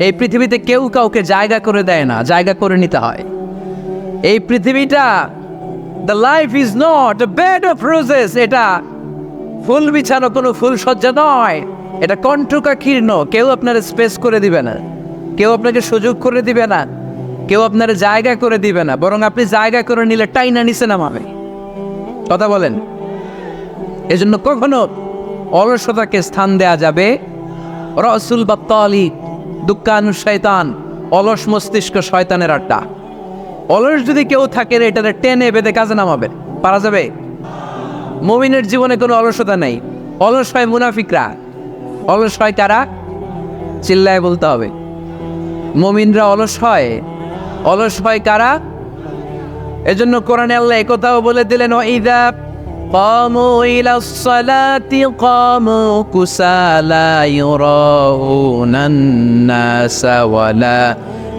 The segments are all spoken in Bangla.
এই পৃথিবীতে কেউ কাউকে জায়গা করে দেয় না, জায়গা করে নিতে হয়। এই পৃথিবীটা, the life is not a bed of roses, এটা ফুল বিছানো কোনো ফুল সজ্জা নয়, এটা কণ্টকাকীর্ণ। কেউ আপনার স্পেস করে দিবে না, কেউ আপনাকে সুযোগ করে দিবে না, কেউ আপনার জায়গা করে দিবে না, বরং আপনি জায়গা করে নিলে টাইনা নিচে নামাবে। কথা বলেন। এজন্য কখনো অলসতাকে স্থান দেয়া যাবে রসুল বাত্তালি দুঃখানু শয়তান, অলস মস্তিষ্ক শয়তানের আড্ডা। অলস যদি কেউ থাকে এটারে টেনে বেঁধে কাজে নামাবে, পারা যাবে? মুমিনের জীবনে কোনো অলসতা নেই। অলস হয় মুনাফিকরা। অলস হয় কারা? চিল্লায় বলতে হবে। মুমিনরা অলস হয়। অলস হয় কারা? এজন্য কোরআনে আল্লাহ একথাও বলে দিলেন, ওয়াইদা কামু ইলাস সালাতি কামু কুসালা ইউরাউনান নাসা ওয়ালা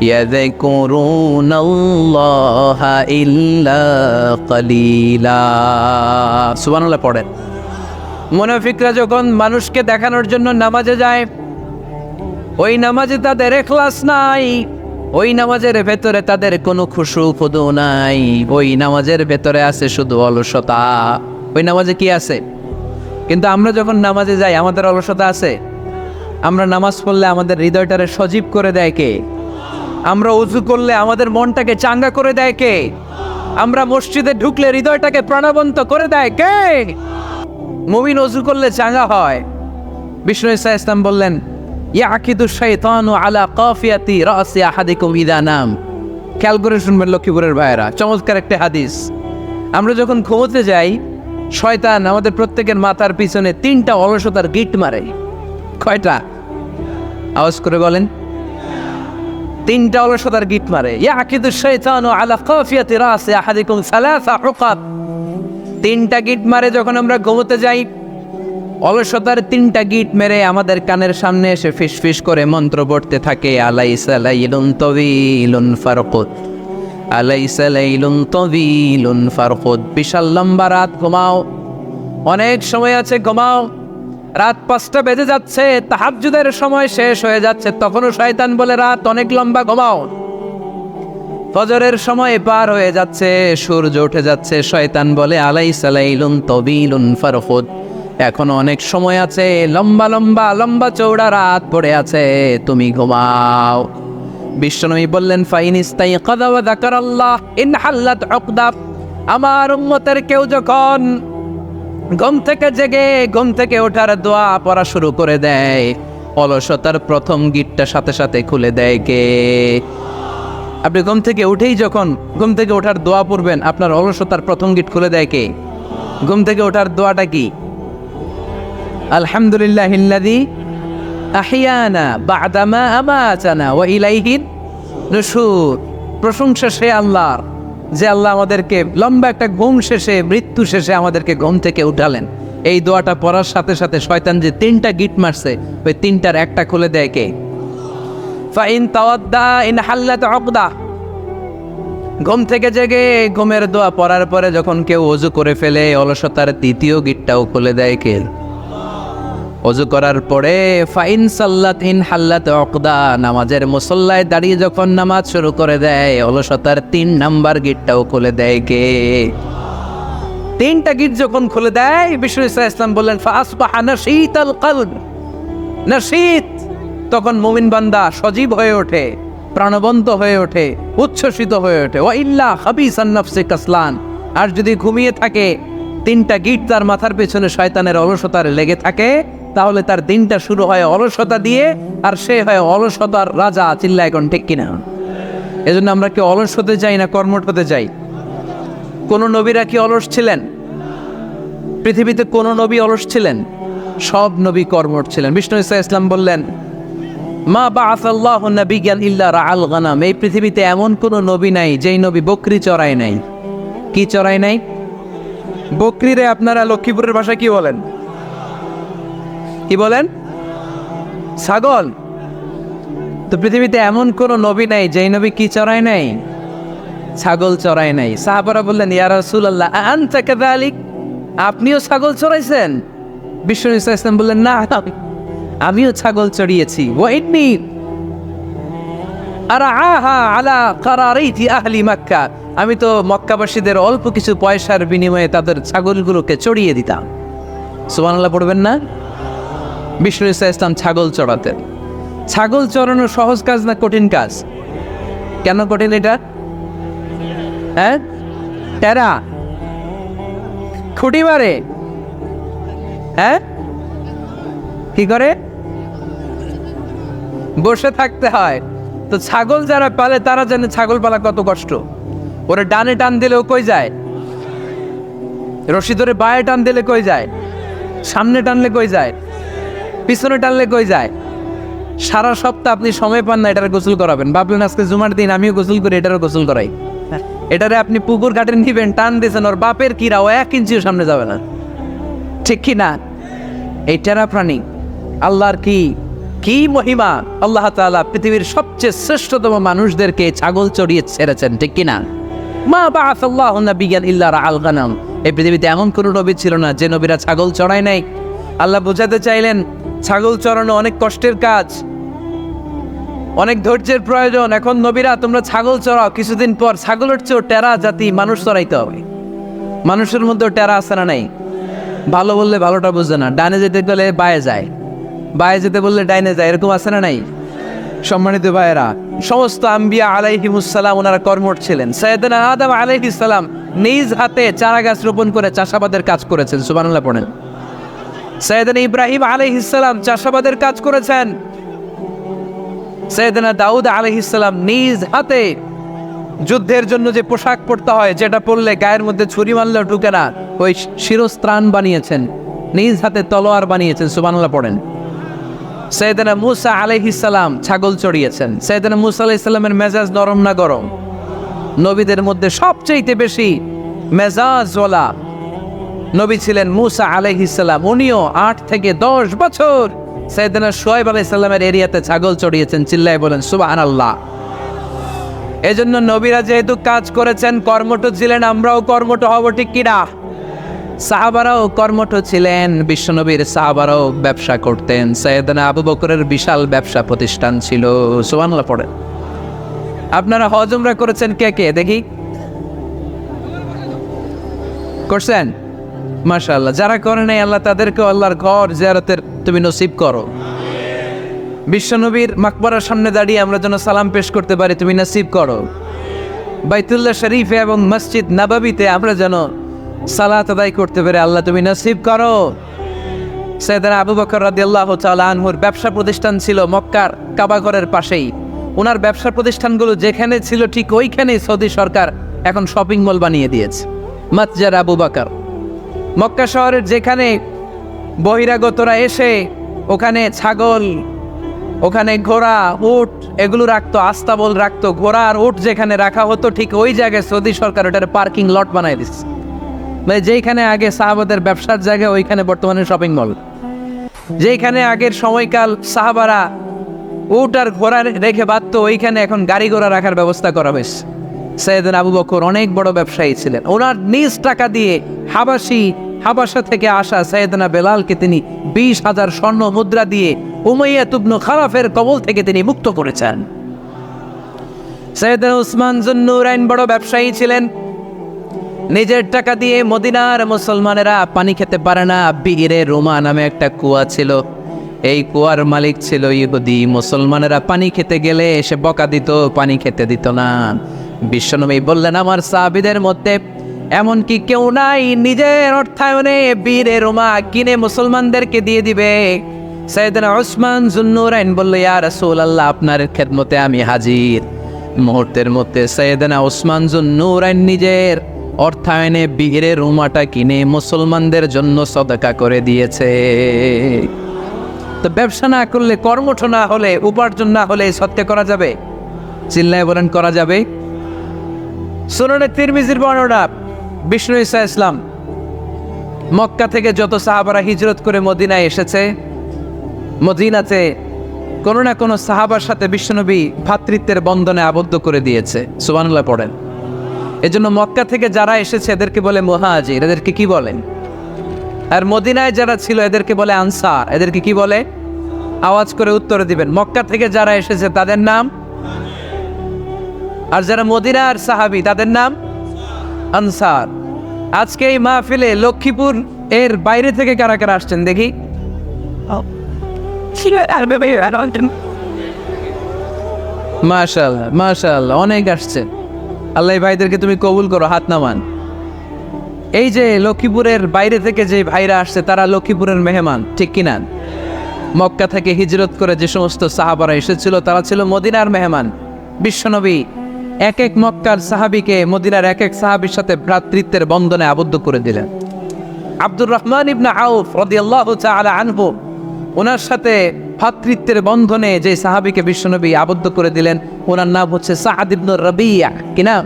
ইয়াযকুরুনাল্লাহা ইল্লা কালিলা। সুবহানাল্লাহ পড়েন। মুনাফিকরা যখন মানুষকে দেখানোর জন্য নামাজে যায়, ওই নামাজে তাদের ইখলাস নাই, ওই নামাজের ভেতরে তাদের কোনো খুশু খুদু নাই, ওই নামাজের ভেতরে আছে শুধু অলসতা। ওই নামাজে কি আছে? কিন্তু আমরা যখন নামাজে যাই আমাদের অলসতা আছে? আমরা নামাজ পড়লে আমাদের হৃদয়টারে সজীব করে দেয় কে? আমরা উযু করলে আমাদের মনটাকে চাঙ্গা করে দেয় কে? আমরা মসজিদে ঢুকলে হৃদয়টাকে প্রাণবন্ত করে দেয় কে? মুমিন উযু করলে চাঙ্গা হয়। বিষ্ণু ঈসা ইসলাম বললেন, ইয়াকিদু শাইতানু আলা কাফিয়াতি রাসি আহাদিকুম ইযা নাম। খেয়াল করে শুনবেন লক্ষ্মীপুরের ভাইয়েরা, চমৎকার একটা হাদিস। আমরা যখন ঘুমোতে যাই, শয়তান আমাদের প্রত্যেকের মাথার পিছনে 3টা অলসতার গিট মারে। কয়টা? আওয়াজ করে বলেন। 3টা অলসতার গিট মারে। ইয়াকিদু শাইতানু আলা কাফিয়াতি রাসি আহাদিকুম সালাসা উকাব। 3টা গিট মারে যখন আমরা ঘুমোতে যাই। অলসতার 3টা গিট মেরে আমাদের কানের সামনে এসে ফিস ফিস করে মন্ত্র পড়তে থাকে, আলাইসা লাইলুন তাওয়ীলুন ফারকুদ, আলাইসা লাইলুন তাওয়ীলুন ফারকুদ। বিশাল লম্বা রাত, ঘুমাও। অনেক সময় আছে, ঘুমাও। রাত 5টা বেজে যাচ্ছে, তাহাজ্জুদের সময় শেষ হয়ে যাচ্ছে, তখনও শয়তান বলে রাত অনেক লম্বা, ঘুমাও। ফজরের সময় পার হয়ে যাচ্ছে, সূর্য উঠে যাচ্ছে, শয়তান বলে আলাইসা লাইলুন তাওয়ীলুন ফারকুদ, এখনো অনেক সময় আছে, লম্বা লম্বা লম্বা চৌড়া রাত পড়ে আছে, তুমি ঘুমাও। বিশ্বনবী বললেন, ফাইন ইস্তাইকাযা ওয়া যাকারাল্লাহ ইনহাল্লাত উকদা। আমার উম্মতের কেউ যখন ঘুম থেকে জেগে ঘুম থেকে ওঠার দোয়া পড়া শুরু করে দেয়, অলসতার প্রথম গিটটা সাথে সাথে খুলে দেয় কে? আপনি ঘুম থেকে উঠেই যখন ঘুম থেকে ওঠার দোয়া পড়বেন, আপনার অলসতার প্রথম গিট খুলে দেয় কে? ঘুম থেকে ওঠার দোয়াটা কি? আলহামদুলিল্লাহিল্লাযী আহইয়ানা বা'দামা আমাতানা ওয়া ইলাইহিন নুশুর। প্রশংসা সে আল্লাহর, যে আল্লাহ আমাদেরকে লম্বা একটা ঘুম শেষে, মৃত্যু শেষে আমাদেরকে ঘুম থেকে উঠালেন। এই দোয়াটা পড়ার সাথে সাথে শয়তান যে 3টা গিট মারছে, ওই 3টার একটা খুলে দেয় কে? Fine তাওয়াদ্দা in হাল্লাত উকদা। ঘুম থেকে জেগে ঘুমের দোয়া পড়ার পরে যখন কেউ ওযু করে ফেলে, অলসতার 2য় গিটটাও খুলে দেয় কে? ওযু করার পরে ফাইন সাল্লাত ইন হাল্লাত উকদা, নামাজের মুসল্লায় দাঁড়িয়ে যখন নামাজ শুরু করে দেয়, অলসতার 3 নাম্বার গিটটাও খুলে দেয় কে? 3টা গিট যখন খুলে দেয়, বিষ্ণু ঈসা ইসলাম বললেন, ফাসবাহা নাশীতাল কলব। নাশীত, তখন মুমিন বান্দা সজীব হয়ে ওঠে, প্রাণবন্ত হয়ে ওঠে, উচ্ছ্বসিত হয়ে ওঠে। ওয়া ইল্লা খাবিসান নাফসি কাসলান। আর যদি ঘুমিয়ে থাকে, 3টা গিট তার মাথার পেছনে শয়তানের অলসতার লেগে থাকে, তাহলে তার দিনটা শুরু হয় অলসতা দিয়ে, আর সে হয় অলসতার রাজা। চিল্লা এখন ঠিক কিনা? এজন্য আমরা কি অলস হতে চাই না কর্মঠ হতে চাই? কোন নবীরা কি অলস ছিলেন? পৃথিবীতে কোন নবী অলস ছিলেন? সব নবী কর্মঠ ছিলেন। বিষ্ণু ঈসা ইসলাম বললেন, মা বাআসাল্লাহু নাবিয়্যান ইল্লা রাআল গানাম। এই পৃথিবীতে এমন কোন নবী নাই যেই নবী বকরি চড়ায় নাই। কি চড়ায় নাই? বকরিরে আপনারা লক্ষ্মীপুরের ভাষায় কি বলেন? কি বলেন? ছাগল। তো পৃথিবীতে এমন কোন নবী নাই যেই নবী কি চড়ায় নাই? ছাগল চড়ায় নাই। সাহাবারা বললেন, ইয়া রাসূলুল্লাহ আনতা কাযালিক, আপনিও ছাগল চড়াইছেন? বিষ্ণু ঈসা ইসলাম বললেন, না, আমিও ছাগল চড়িয়েছি। ওয়া ইন্নী আরাআহা আলা কারারাইতি আহলি মক্কা, আমি তো মক্কাবাসীদের অল্প কিছু পয়সার বিনিময়ে তাদের ছাগলগুলোকে চড়িয়ে দিতাম। সুবহানাল্লাহ পড়বেন না? বিষ্ণু ঈসা ইসলাম ছাগল চড়াতেন। ছাগল চড়ানো সহজ কাজ না কঠিন কাজ? কেন কঠিন এটা? হ্যাঁ, টেরা খুঁটি মারে। হ্যাঁ, কি করে? বসে থাকতে হয়। তো ছাগল যারা পালে তারা জানে ছাগল পালা কত কষ্ট। ওরা ডানে টান দিলেও কই যায়, রশি ধরে বায়ে টান দিলে কই যায়, সামনে টানলে কই যায়, পিছনে টানলে কই যায়। সারা সপ্তাহ আপনি সময় পান না এটার গোসল করাবেন। ভাবলেন আজকে জুমার দিন আমিও গোসল করি, এটারও গোসল করাই। এটারে আপনি পুকুর ঘাটে নিবেন, টান দিয়েছেন, ওর বাপের কিরা ও 1 ইঞ্চিও সামনে যাবে না, ঠিক কি না? এই টেরা প্রাণী আল্লাহর কি মহিমা। আল্লাহ তাআলা পৃথিবীর সবচেয়ে শ্রেষ্ঠতম মানুষদেরকে ছাগল চড়িয়ে ছেড়েছেন, ঠিক কি না? মা বাআসাল্লাহু নাবিয়্যান ইল্লা রাআল গানাম, এই পৃথিবীতে এমন কোনো নবী ছিল না যে নবীরা ছাগল চড়ায় নাই। আল্লাহ বোঝাতে চাইলেন ছাগল চড়ানো অনেক কষ্টের কাজ, অনেক ধৈর্যের প্রয়োজন। এখন নবীরা তোমরা ছাগল চড়াও, কিছুদিন পর ছাগলের চেয়েও টেরা জাতি মানুষ চড়াইতে হবে। মানুষের মধ্যেও টেরা আছে না নাই? ভালো বললে ভালোটা বুঝে না, ডানে যেতে গেলে বায়ে যায়, বায়ে যেতে বললে ডাইনে যায়, এরকম আছে না নাই? সম্মানিত ভাইয়েরা, সমস্ত আম্বিয়া আলাইহিমুসসালাম ওনারা কর্মঠ ছিলেন। সাইয়েদনা আদম আলাইহিস সালাম নিজ হাতে চারা গাছ রোপণ করে চাষাবাদের কাজ করেছেন, সুবহানাল্লাহ পড়েন। সাইয়েদনা ইব্রাহিম আলাইহিস সালাম চাষাবাদের কাজ করেছেন। সাইয়েদনা দাউদ আলাইহিস সালাম নিজ হাতে যুদ্ধের জন্য যে পোশাক পরতে হয়, যেটা পরলে গায়ের মধ্যে ছুরি মারলেও ঢুকে না, ওই শিরস্ত্রাণ বানিয়েছেন, নিজ হাতে তলোয়ার বানিয়েছেন, সুবহানাল্লাহ পড়েন। সাইয়েদনা মূসা আলাইহিস সালাম ছাগল চড়িয়েছেন। সাইয়েদনা মূসা আলাইহিস সালামের মেজাজ নরম না গরম? নবীদের মধ্যে সবচেয়ে বেশি মেজাজওয়ালা নবী ছিলেন মূসা আলাইহিস সালাম। উনিও 8 থেকে 10 বছর সাইয়েদনা শুআয়ব আলাইহিস সালামের এরিয়াতে ছাগল চড়িয়েছেন। চিল্লায় বলেন সুবহানাল্লাহ। এজন্য নবীরা যেহেতু কাজ করেছেন, কর্মঠ ছিলেন, আমরাও কর্মঠ হব, ঠিক কিনা? সাহাবারাও কর্মঠ ছিলেন, বিশ্বনবীর সাহাবারাও ব্যবসা করতেন। সাইয়েদনা আবু বকরের বিশাল ব্যবসা প্রতিষ্ঠান ছিল, সুবহানাল্লাহ পড়েন। আপনারা হজ উমরা করেছেন কে কে দেখি? করছেন? মাশাআল্লাহ। যারা করে নাই আল্লাহ তাদেরকে আল্লাহর ঘর জিয়ারতের তুমি নসিব করো। বিশ্বনবীর মাকবরার সামনে দাঁড়িয়ে আমরা যেন সালাম পেশ করতে পারি, তুমি নসিব করো। বাইতুল্লাহ শরীফে এবং মসজিদ নববীতে আমরা যেন সালাত আদায় করতে পারে, আল্লাহ তুমি নসিব করো। সাইয়েদনা আবু বকর রাদিয়াল্লাহু তাআলা আনহুর ব্যবসা প্রতিষ্ঠান ছিল মক্কার কাবা ঘরের পাশেই। ওনার ব্যবসা প্রতিষ্ঠানগুলো যেখানে ছিল ঠিক ওইখানেই সৌদি সরকার এখন শপিং মল বানিয়ে দিয়েছে, মাতজার আবু বকর। মক্কা শহরের যেখানে বহিরাগতরা এসে ওখানে ছাগল, ওখানে ঘোড়া, উট এগুলো রাখতো, আস্তাবল রাখতো, ঘোড়া আর উট যেখানে রাখা হতো ঠিক ওই জায়গায় সৌদি সরকার ওটার পার্কিং লট বানাই দিচ্ছে। মানে যেখানে আগে সাহাবাদের ব্যবসার জায়গা ওইখানে বর্তমানে শপিং মল। যেখানে আগের সময়কাল সাহাবারা উট আর ঘোড়া রেখে বাঁধতো, ওইখানে এখন গাড়ি ঘোড়া রাখার ব্যবস্থা করা হয়েছে। সাইয়েদনা আবু বকর অনেক বড় ব্যবসায়ী ছিলেন। ওনার নিজ টাকা দিয়ে হাবাসা থেকে আসা সাইয়েদনা বেলালকে তিনি 20,000 স্বর্ণ মুদ্রা দিয়ে উমাইয়া ইবনে খালাফের কবল থেকে তিনি মুক্ত করেছেন। সাইয়েদনা উসমান যুন্নুরাইন বড় ব্যবসায়ী ছিলেন। নিজের টাকা দিয়ে মদিনার মুসলমানেরা পানি খেতে পারে না, বিরে রোমা নামে একটা কুয়া ছিল, এই কুয়ার মালিক ছিল ইহুদি। মুসলমানেরা পানি খেতে গেলে এসে বকা দিত, পানি খেতে দিত না। বিশ্বনবী বললেন আমার সাহাবীদের মধ্যে এমন কি কেউ নাই নিজের অর্থায়নে বীরে রোমা কিনে মুসলমানদেরকে দিয়ে দিবে? সাইয়েদনা উসমান যুন্নুরাইন বলল ইয়া রাসূলুল্লাহ আপনার খেদমতে আমি হাজির। মুহূর্তের মধ্যে সাইয়েদনা উসমান যুন্নুরাইন নিজের অর্থায়নে বীরে রোমাটা কিনে মুসলমানদের জন্য সদকা করে দিয়েছে। তো ব্যবসা না করলে, কর্মঠ না হলে, উপার্জন না হলে সত্যি করা যাবে? চিল্লায় বলেন করা যাবে? সুনানে তিরমিজির বর্ণনা, বিষ্ণু ঈসা ইসলাম মক্কা থেকে যত সাহাবারা হিজরত করে মদিনায় এসেছে, মদিনাতে কোনো না কোনো সাহাবার সাথে বিশ্বনবী ভ্রাতৃত্বের বন্ধনে আবদ্ধ করে দিয়েছে, সুবহানাল্লাহ পড়েন। এজন্য মক্কা থেকে যারা এসেছে এদেরকে বলে মুহাজির, এদেরকে কি বলেন? আর মদিনায় যারা ছিল এদেরকে বলে আনসার, এদেরকে কি বলে? আওয়াজ করে উত্তর দিবেন। মক্কা থেকে যারা এসেছে তাদের নাম আর যারা মদিনার সাহাবী তাদের নাম আনসার। আজকে এই মাহফিলে লক্ষ্মীপুর এর বাইরে থেকে কারা কারা আসছেন দেখি? মাশাআল্লাহ মাশাআল্লাহ, অনেক আসছে। আল্লাহ ভাইদেরকে তুমি কবুল করো, হাত নামান। এই যে লক্ষ্মীপুরের বাইরে থেকে যে ভাইরা আসছে তারা লক্ষ্মীপুরের মেহমান, ঠিক কিনা? মক্কা থেকে হিজরত করে যে সমস্ত সাহাবারা এসেছিল তারা ছিল মদিনার মেহমান। বিশ্বনবী এক এক মক্কার সাহাবীকে মদিনার এক এক সাহাবীর সাথে ভ্রাতৃত্বের বন্ধনে আবদ্ধ করে দিলেন। আব্দুর রহমান ইবনে আউফ রাদিয়াল্লাহু তাআলা আনহু, ওনার সাথে ভ্রাতৃত্বের বন্ধনে যে সাহাবীকে বিশ্বনবী আবদ্ধ করে দিলেন ওনার নাম হচ্ছে সাআদ ইবনে রাবিয়া। কি নাম?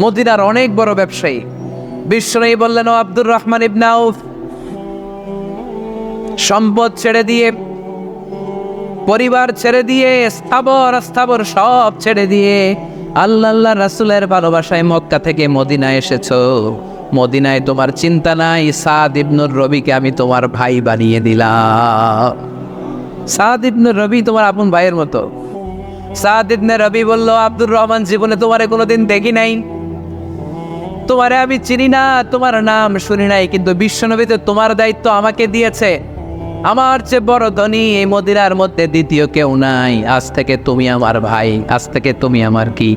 মদিনার অনেক বড় ব্যবসায়ী। বিশ্বনবী বললেন, ও আব্দুর রহমান ইবনে আউফ, সম্পদ ছেড়ে দিয়ে, পরিবার ছেড়ে দিয়ে, স্থাবর অস্থাবর সব ছেড়ে দিয়ে আল্লাহ রাসূলের ভালোবাসায় মক্কা থেকে মদিনায় এসেছো। মদিনায় তোমার চিন্তা নাই, সাদ ইবনুর রবিকে আমি তোমার ভাই বানিয়ে দিলাম। সাদ ইবনুর রবি তোমার আপন ভাইয়ের মতো। সাদ ইবনে রবি বলল, আব্দুর রহমান, জীবনে তোমারে কোনোদিন দেখি নাই, তোমারে আমি চিনি না, তোমার নাম শুনি নাই, কিন্তু বিশ্বনবী তো তোমার দায়িত্ব আমাকে দিয়েছে। আমার চেয়ে বড় ধনী এই মদিনার মধ্যে দ্বিতীয় কেউ নাই। আজ থেকে তুমি আমার ভাই, আজ থেকে তুমি আমার কি?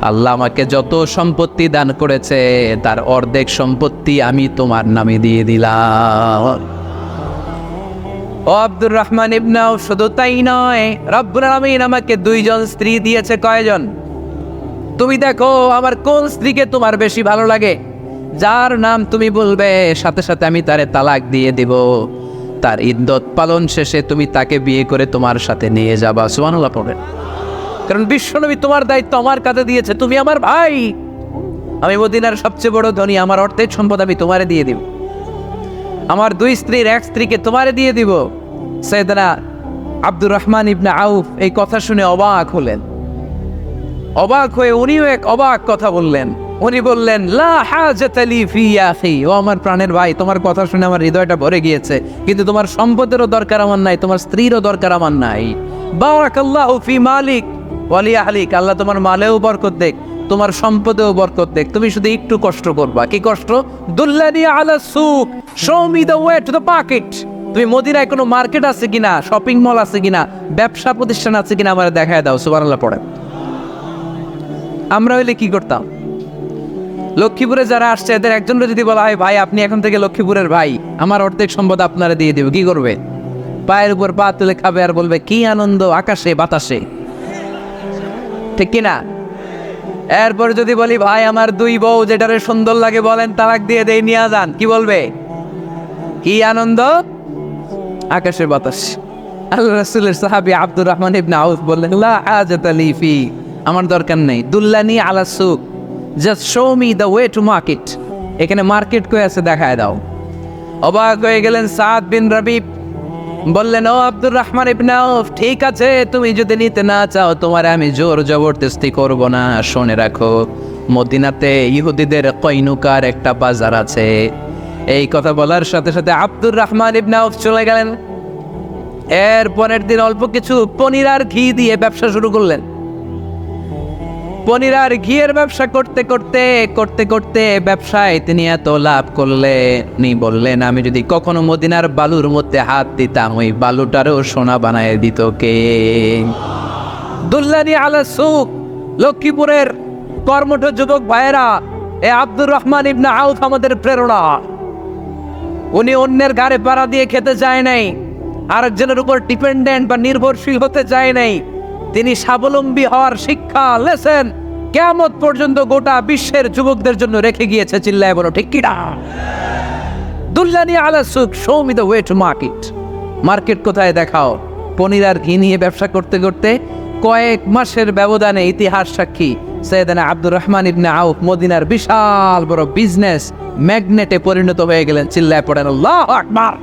আল্লাহ আমাকে যত সম্পত্তি দান করেছে তার অর্ধেক সম্পত্তি আমি তোমার নামে দিয়ে দিলাম। ও আব্দুর রহমান ইবনে আউফ, শুধু তাই নয়, রব্বুল আলামিন আমাকে দুইজন স্ত্রী দিয়েছে। কয়জন? তুমি দেখো আমার কোন স্ত্রীকে তোমার বেশি ভালো লাগে, যার নাম তুমি বলবে সাথে সাথে আমি তারে তালাক দিয়ে দিব। তার ইদ্দত পালন শেষে তুমি তাকে বিয়ে করে তোমার সাথে নিয়ে যাবা। সুবহানাল্লাহ পড়েন। কারণ বিশ্বনবী তোমার দায়িত্ব আমার কাছে দিয়েছে, তুমি আমার ভাই। আমি মদিনার সবচেয়ে বড় ধনী, আমার অর্ধেক সম্পদ আমি তোমারে দিয়ে দিব। আমার দুই স্ত্রীর এক স্ত্রীকে তোমারে দিয়ে দিব। সাইয়েদনা আব্দুর রহমান ইবনে আউফ এই কথা শুনে অবাক হলেন। অবাক হয়ে উনিও এক অবাক কথা বললেন। উনি বললেন, লা হাজাতা লি ফি ইয়া আখি, ও আমার প্রাণের ভাই, তোমার কথা শুনে আমার হৃদয়টা ভরে গিয়েছে, কিন্তু তোমার সম্পদেরও দরকার আমার নাই, তোমার স্ত্রীরও দরকার আমার নাই। বারাকাল্লাহু ফি মালিক ওয়া লি আহলিক, আল্লাহ তোমার মালেও বরকত দেখ, তোমার সম্পদেও বরকত দেখ। তুমি শুধু একটু কষ্ট করবা। কি কষ্ট? দুল্লানি আলা সুক, show me the way to the market. তুমি মদিনায় কোনো মার্কেট আছে কিনা, শপিং মল আছে কিনা, ব্যবসা প্রতিষ্ঠান আছে কিনা আমার দেখায় দাও। সুবহানাল্লাহ পড়ে। আমরা হইলে কি করতাম? লক্ষ্মীপুরে যারা আসছে এদের একজনকে যদি বলা হয়, ভাই আপনি এখন থেকে লক্ষ্মীপুরের ভাই, আমার অর্ধেক সম্পদ আপনারা দিয়ে দেব, কি করবে? পায়ের উপর পা তুলে খাবে আর বলবে কি আনন্দ আকাশে বাতাসে, ঠিক কিনা? এরপর যদি বলি, ভাই আমার দুই বউ যেটারে সুন্দর লাগে বলেন তালাক দিয়ে দেই, নিয়ে যান, কি বলবে? কি আনন্দ আকাশে বাতাস। আল্লাহ রাসূলের সাহাবী আব্দুর রহমান ইবনে আউফ বললেন, লা হাজাতা লি ফি, আমার দরকার নেই। দুল্লানি আলা সুক, just show me the way to market. এখানে মার্কেট কই আছে দেখায় দাও। অবাক হয়ে গেলেন সাদ বিন রবি, বললেন, ও আব্দুর রহমান ইবনে আউফ, ঠিক আছে, তুমি যদি নিতে না চাও তোমার আমি জোর জবরদস্তি করব না। শুনে রাখো, মদিনাতে ইহুদিদের কয়নুকার একটা বাজার আছে। এই কথা বলার সাথে সাথে আব্দুর রহমান ইবনে আউফ চলে গেলেন। এর পরের দিন অল্প কিছু পনির আর ঘি দিয়ে ব্যবসা শুরু করলেন। পনির আর ঘিয়ের ব্যবসা করতে করতে করতে করতে ব্যবসায় তিনি এত লাভ করলেন, বললেন, আমি যদি কখনো মদিনার বালুর মধ্যে হাত দিতাম ওই বালুটারও সোনা বানায় দিত কে? দুল্লানি আলা সুক, লক্ষ্মীপুরের কর্মঠ যুবক ভাইয়েরা, এ আব্দুর রহমান ইবনে আউফ আমাদের প্রেরণা। উনি অন্যের ঘাড়ে পাড়া দিয়ে খেতে চায় নাই, আরেকজনের উপর ডিপেন্ডেন্ট বা নির্ভরশীল হতে চায় নাই। তিনি স্বাবলম্বী হওয়ার শিক্ষা লেসেন কিয়ামত পর্যন্ত গোটা বিশ্বের যুবকদের জন্য রেখে গিয়েছে। চিল্লায় বলো ঠিক কিনা? দুল্লানি আলা সুক, show me the way to market. Market কোথায় দেখাও। পনির আর ঘি নিয়ে ব্যবসা করতে করতে কয়েক মাসের ব্যবধানে ইতিহাস সাক্ষী সাইয়েদনা আব্দুর রহমান ইবনে আউফ মদিনার বিশাল বড় বিজনেস ম্যাগনেটে পরিণত হয়ে গেলেন। চিল্লায় পড়েন আল্লাহু আকবার।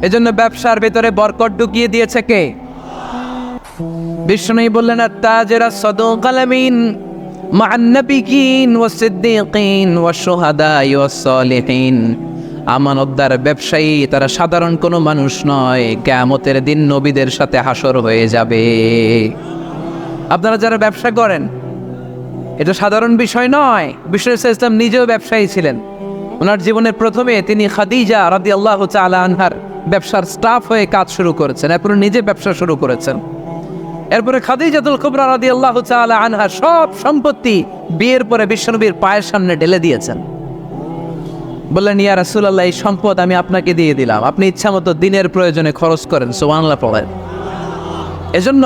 এজন্য ব্যবসার ভেতরে বরকত ঢুকিয়ে দিয়েছে কে? বিষ্ণু বললেন, আত-তাজিরা সাদুকাল আমিন মা'আন নাবিয়্যিন ওয়াস সিদ্দীকিন ওয়াশ শুহাদা ওয়াস সালিহিন। আমানতদার ব্যবসায়ী তারা সাধারণ কোনো মানুষ নয়, কিয়ামতের দিন নবীদের সাথে হাসর হয়ে যাবে। আপনারা যারা ব্যবসা করেন, এটা সাধারণ বিষয় নয়। বিষ্ণু ইসলাম নিজেও ব্যবসায়ী ছিলেন। ওনার জীবনের প্রথমে তিনি খাদিজা রাদিয়াল্লাহু তাআলা আনহার ব্যবসার স্টাফ হয়ে কাজ শুরু করেছেন, এরপরে নিজে ব্যবসা শুরু করেছেন। এরপরে খাদিজাতুল কুবরা রাদিয়াল্লাহু তাআলা আনহার সব সম্পত্তি বিয়ের পরে বিশ্বনবীর পায়ের সামনে ঢেলে দিয়েছেন। বললেন, ইয়া রাসূলুল্লাহ, এই সম্পদ আমি আপনাকে দিয়ে দিলাম, আপনি ইচ্ছামতো দিনের প্রয়োজনে খরচ করেন। সুবহানাল্লাহ পড়েন। এজন্য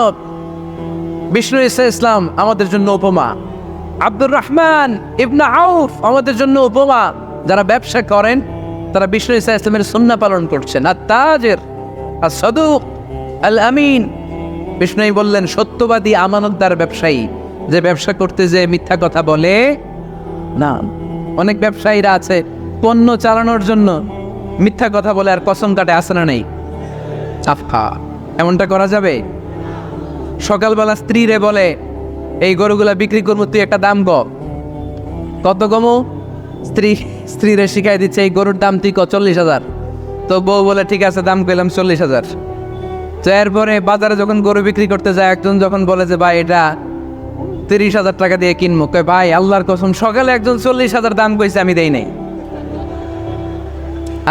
বিষ্ণু ইসলাম আমাদের জন্য উপমা। আব্দুর রহমান ইবনে আউফ আমাদের জন্য উপমা। যারা ব্যবসা করেন তারা বিষ্ণু ইসলামের সুন্নাহ পালন করছেন। আত-তাজির আস-সাদুক আল-আমিন, বিষ্ণু বললেন সত্যবাদী আমানতদার ব্যবসায়ী, যে ব্যবসা করতে যে মিথ্যা কথা বলে না। অনেক ব্যবসায়ীরা আছে পণ্য চালানোর জন্য মিথ্যা কথা বলে আর কসম কাটে, আছে না নেই? চাফা, এমনটা করা যাবে? সকালবেলা স্ত্রীরে বলে, এই গরুগুলা বিক্রি করবো, তুই একটা দাম কত কমো? স্ত্রীরে শিখাই দিচ্ছে, এই গরুর দাম তুই 40,000। তো বউ বলে ঠিক আছে, দাম কইলাম 40,000। তো এরপরে বাজারে যখন গরু বিক্রি করতে যায়, একজন যখন বলে যে ভাই এটা 30,000 টাকা দিয়ে কিনবো, কয় ভাই আল্লাহর কসম সকালে একজন 40,000 দাম কইছে, আমি দেই নাই।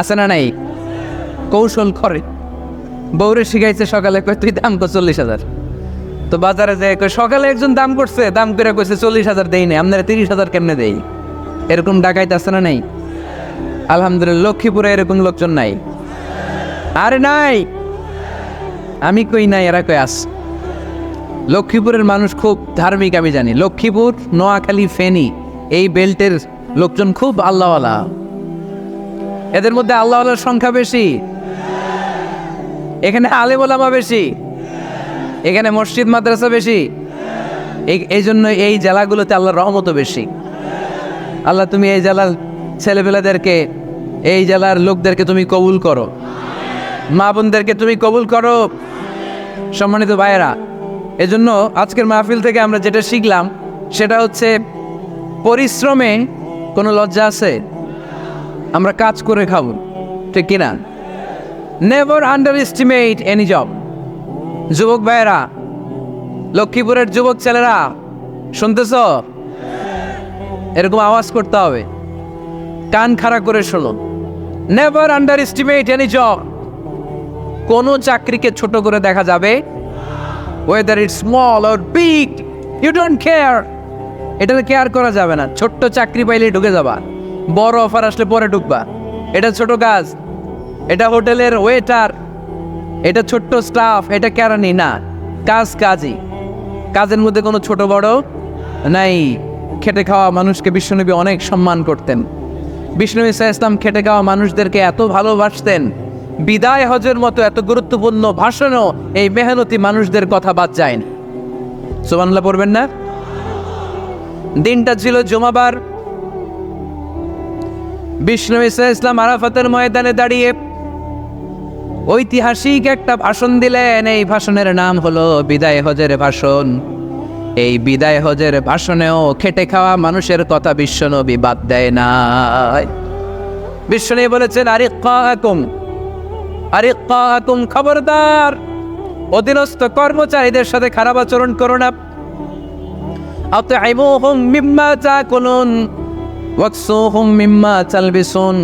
আছে না নাই? কৌশল করে বউরে শিখাইছে সকালে, কয় তুই দাম কর 40,000। তো বাজারে যায় কয় সকালে একজন দাম করছে, দাম করে কইছে 40,000 দেই নাই, আপনারা 30,000 কেমনে দেই? এরকম ডাকাইতে আছে না নাই? আলহামদুলিল্লাহ লক্ষ্মীপুরে এরকম লোকজন নাই। আরে নাই, আমি কই নাই, এরা কই আস। লক্ষ্মীপুরের মানুষ খুব ধার্মিক, আমি জানি। লক্ষ্মীপুর, নোয়াখালী, ফেনী এই বেল্টের লোকজন খুব আল্লাহওয়ালা। এদের মধ্যে আল্লাহওয়ালার সংখ্যা বেশি, এখানে আলেম ওলামা বেশি, এখানে মসজিদ মাদ্রাসা বেশি। এই জন্য এই জেলাগুলোতে আল্লাহর রহমতও বেশি। আল্লাহ তুমি এই জেলার ছেলেপেলেদেরকে, এই জেলার লোকদেরকে তুমি কবুল করো, মা বোনদেরকে তুমি কবুল করো। সম্মানিত ভাইয়েরা, এজন্য আজকের মাহফিল থেকে আমরা যেটা শিখলাম সেটা হচ্ছে পরিশ্রমে কোনো লজ্জা আছে? আমরা কাজ করে খাবো, ঠিক কিনা? Never under estimate any job. যুবক ভাইয়েরা, লক্ষ্মীপুরের যুবক ছেলেরা শুনতেছ? এরকম আওয়াজ করতে হবে, কান খাড়া করে শোনো। Never under estimate any job. কোনো চাকরিকে ছোট করে দেখা যাবে, whether it's small or big, you don't care. এটা কেয়ার করা যাবে না। ছোট্ট চাকরি পাইলে ঢুকে যাবা, বড় অফার আসলে পরে ঢুকবা। এটা ছোট কাজ, এটা হোটেলের ওয়েটার, এটা ছোট্ট স্টাফ, এটা কেরানি না। কাজ কাজই, কাজের মধ্যে কোনো ছোট বড় নাই। খেটে খাওয়া মানুষকে বিশ্বনবী অনেক সম্মান করতেন। বিষ্ণু ইসলাম খেটে খাওয়া মানুষদেরকে এত ভালোবাসতেন, বিদায় হজের মতো এত গুরুত্বপূর্ণ ভাষণও এই মেহনতি মানুষদের কথা বাদ যায় না। সুবহানাল্লাহ পড়বেন না? দিনটা ছিল জুমাবার। বিষ্ণু ইসলাম আরাফাতের ময়দানে দাঁড়িয়ে ঐতিহাসিক একটা ভাষণ দিলেন। এই ভাষণের নাম হলো বিদায় হজের ভাষণ। এই বিদায় হজের ভাষণেও খেটে খাওয়া মানুষের কথা বিশ্বনবী বাদ দেয় না। বিশ্বনবী বলেছেন, আরিক্কাকুম, খবরদার অধীনস্থ কর্মচারীদের সাথে খারাপ আচরণ করো না। আতঈমুহুম মিম্মা তাকুলুন ওয়াকসুহুম মিম্মা তালবিসুন।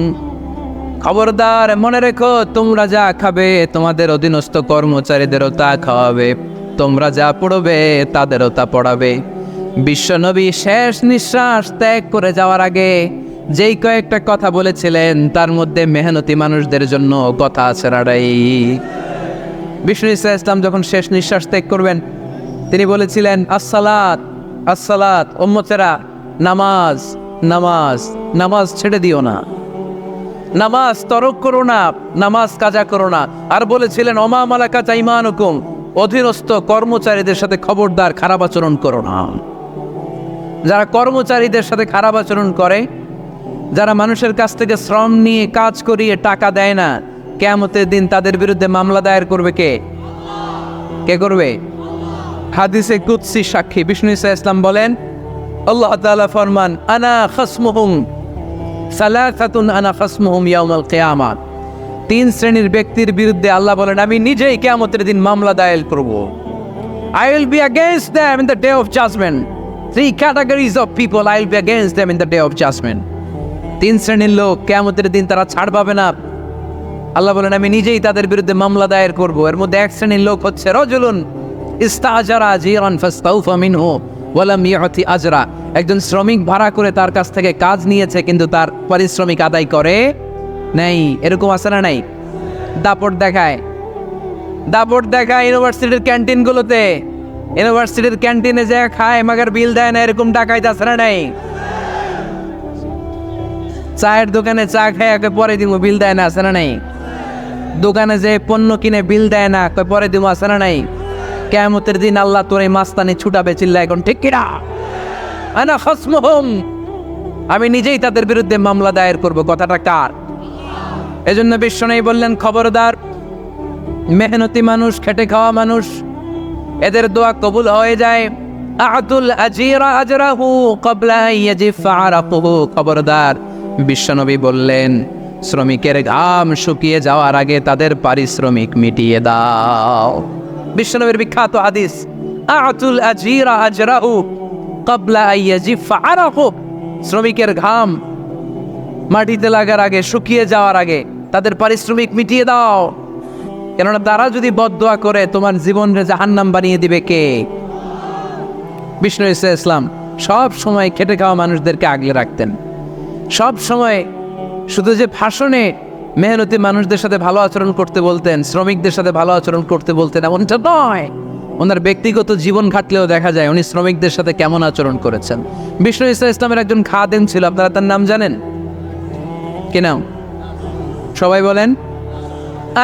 খবরদার মনে রেখো, তোমরা যা খাবে তোমাদের অধীনস্থ কর্মচারীদেরও তা খাওয়াবে, তোমরা যা পড়বে তাদেরও তা পড়াবে। বিশ্বনবী শেষ নিঃশ্বাস ত্যাগ করে যাওয়ার আগে যেই কয়েকটা কথা বলেছিলেন তার মধ্যে মেহনতি মানুষদের জন্য কথা আছে রাড়াই। বিষ্ণু ইসলাম যখন শেষ নিঃশ্বাস ত্যাগ করবেন, তিনি বলেছিলেন, আসসালাত আসসালাত, উম্মতেরা নামাজ নামাজ নামাজ ছেড়ে দিও না, নামাজ তরক করো না, নামাজ কাজা করো না। আর বলেছিলেন, ওমা মালাকাত আইমানুকুম, অধীনস্থ কর্মচারীদের সাথে খবরদার খারাপ আচরণ করো না। যারা কর্মচারীদের সাথে খারাপ আচরণ করে, যারা মানুষের কাছ থেকে শ্রম নিয়ে কাজ করিয়ে টাকা দেয় না, কিয়ামতের দিন তাদের বিরুদ্ধে মামলা দায়ের করবে কে? কে করবে? হাদিসে কুদসি সাক্ষী বিষ্ণু ইসলাম বলেন, আল্লাহ তাআলা ফরমান, আনা খাসমুহুম সালাসাতুন আনা খাসমুহুম ইয়াউমাল কিয়ামাহ। 3 শ্রেণীর ব্যক্তির বিরুদ্ধে আল্লাহ বলেন, আমি নিজেই কিয়ামতের দিন মামলা দায়ের করব। I will be against them in the day of judgment. 3 categories of people, I will be against them in the day of judgment. 3 শ্রেণীর লোক কিয়ামতের দিন তারা ছাড় পাবে না। আল্লাহ বলেন আমি নিজেই তাদের বিরুদ্ধে মামলা দায়ের করব। এর মধ্যে 1 শ্রেণীর লোক হচ্ছে রাজুলুন ইস্তাজারা আজিরান ফাস্তাউফা মিনহু ওয়া লাম ইউতি আজরা। একজন শ্রমিক ভাড়া করে তার কাছ থেকে কাজ নিয়েছে কিন্তু তার পারিশ্রমিক আদায় করে নাই। এরকম আছে না নাই? দাপট দেখায় ইউনিভার্সিটির ক্যান্টিনগুলোতে, ইউনিভার্সিটির ক্যান্টিনে যে খায় মাগার বিল দেয় না, এরকম ডাকাইতে আছে না নাই? চায়ের দোকানে চা খায় পরে দিব বিল দেয় না, আছে না নাই? দোকানে যে পণ্য কিনে বিল দেয় না, পরে দিব, আছে না নাই? কিয়ামতের দিন আল্লাহ তোর এই মাস্তানি ছুটাবে, চিল্লা এখন ঠিক কিনা? আনা খাসমুহুম, আমি নিজেই তাদের বিরুদ্ধে মামলা দায়ের করব। কথাটা কার? এজন্য বিশ্বনবী বললেন খবরদার, মেহনতি মানুষ, খেটে খাওয়া মানুষ, এদের দোয়া কবুল হয়ে যায়। আতুল আজিরা আজরাহু ক্বাবলা ইয়াজিফা আরাকুহু, খবরদার বিশ্বনবী বললেন শ্রমিকের ঘাম শুকিয়ে যাওয়ার আগে তাদের পারিশ্রমিক মিটিয়ে দাও। বিশ্বনবীর বিখ্যাত হাদিস, আতুল আজিরা আজরাহু ক্বাবলা ইয়াজিফা আরাকুহু, শ্রমিকের ঘাম মাটিতে লাগার আগে, শুকিয়ে যাওয়ার আগে তাদের পারিশ্রমিক মিটিয়ে দাও। কেননা তারা যদি বদদোয়া করে তোমার জীবনে জাহান্নাম বানিয়ে দিবে কে? বিষ্ণু ইসলাম সব সময় খেটে খাওয়া মানুষদেরকে আগলে রাখতেন। সব সময় শুধু যে ভাষণে মেহনতি মানুষদের সাথে ভালো আচরণ করতে বলতেন, শ্রমিকদের সাথে ভালো আচরণ করতে বলতেন, এমনটা নয়। ওনার ব্যক্তিগত জীবন ঘাটলেও দেখা যায় উনি শ্রমিকদের সাথে কেমন আচরণ করেছেন। বিষ্ণু ইসলামের একজন খাদেম ছিল, আপনারা তার নাম জানেন? কি নাম? সবাই বলেন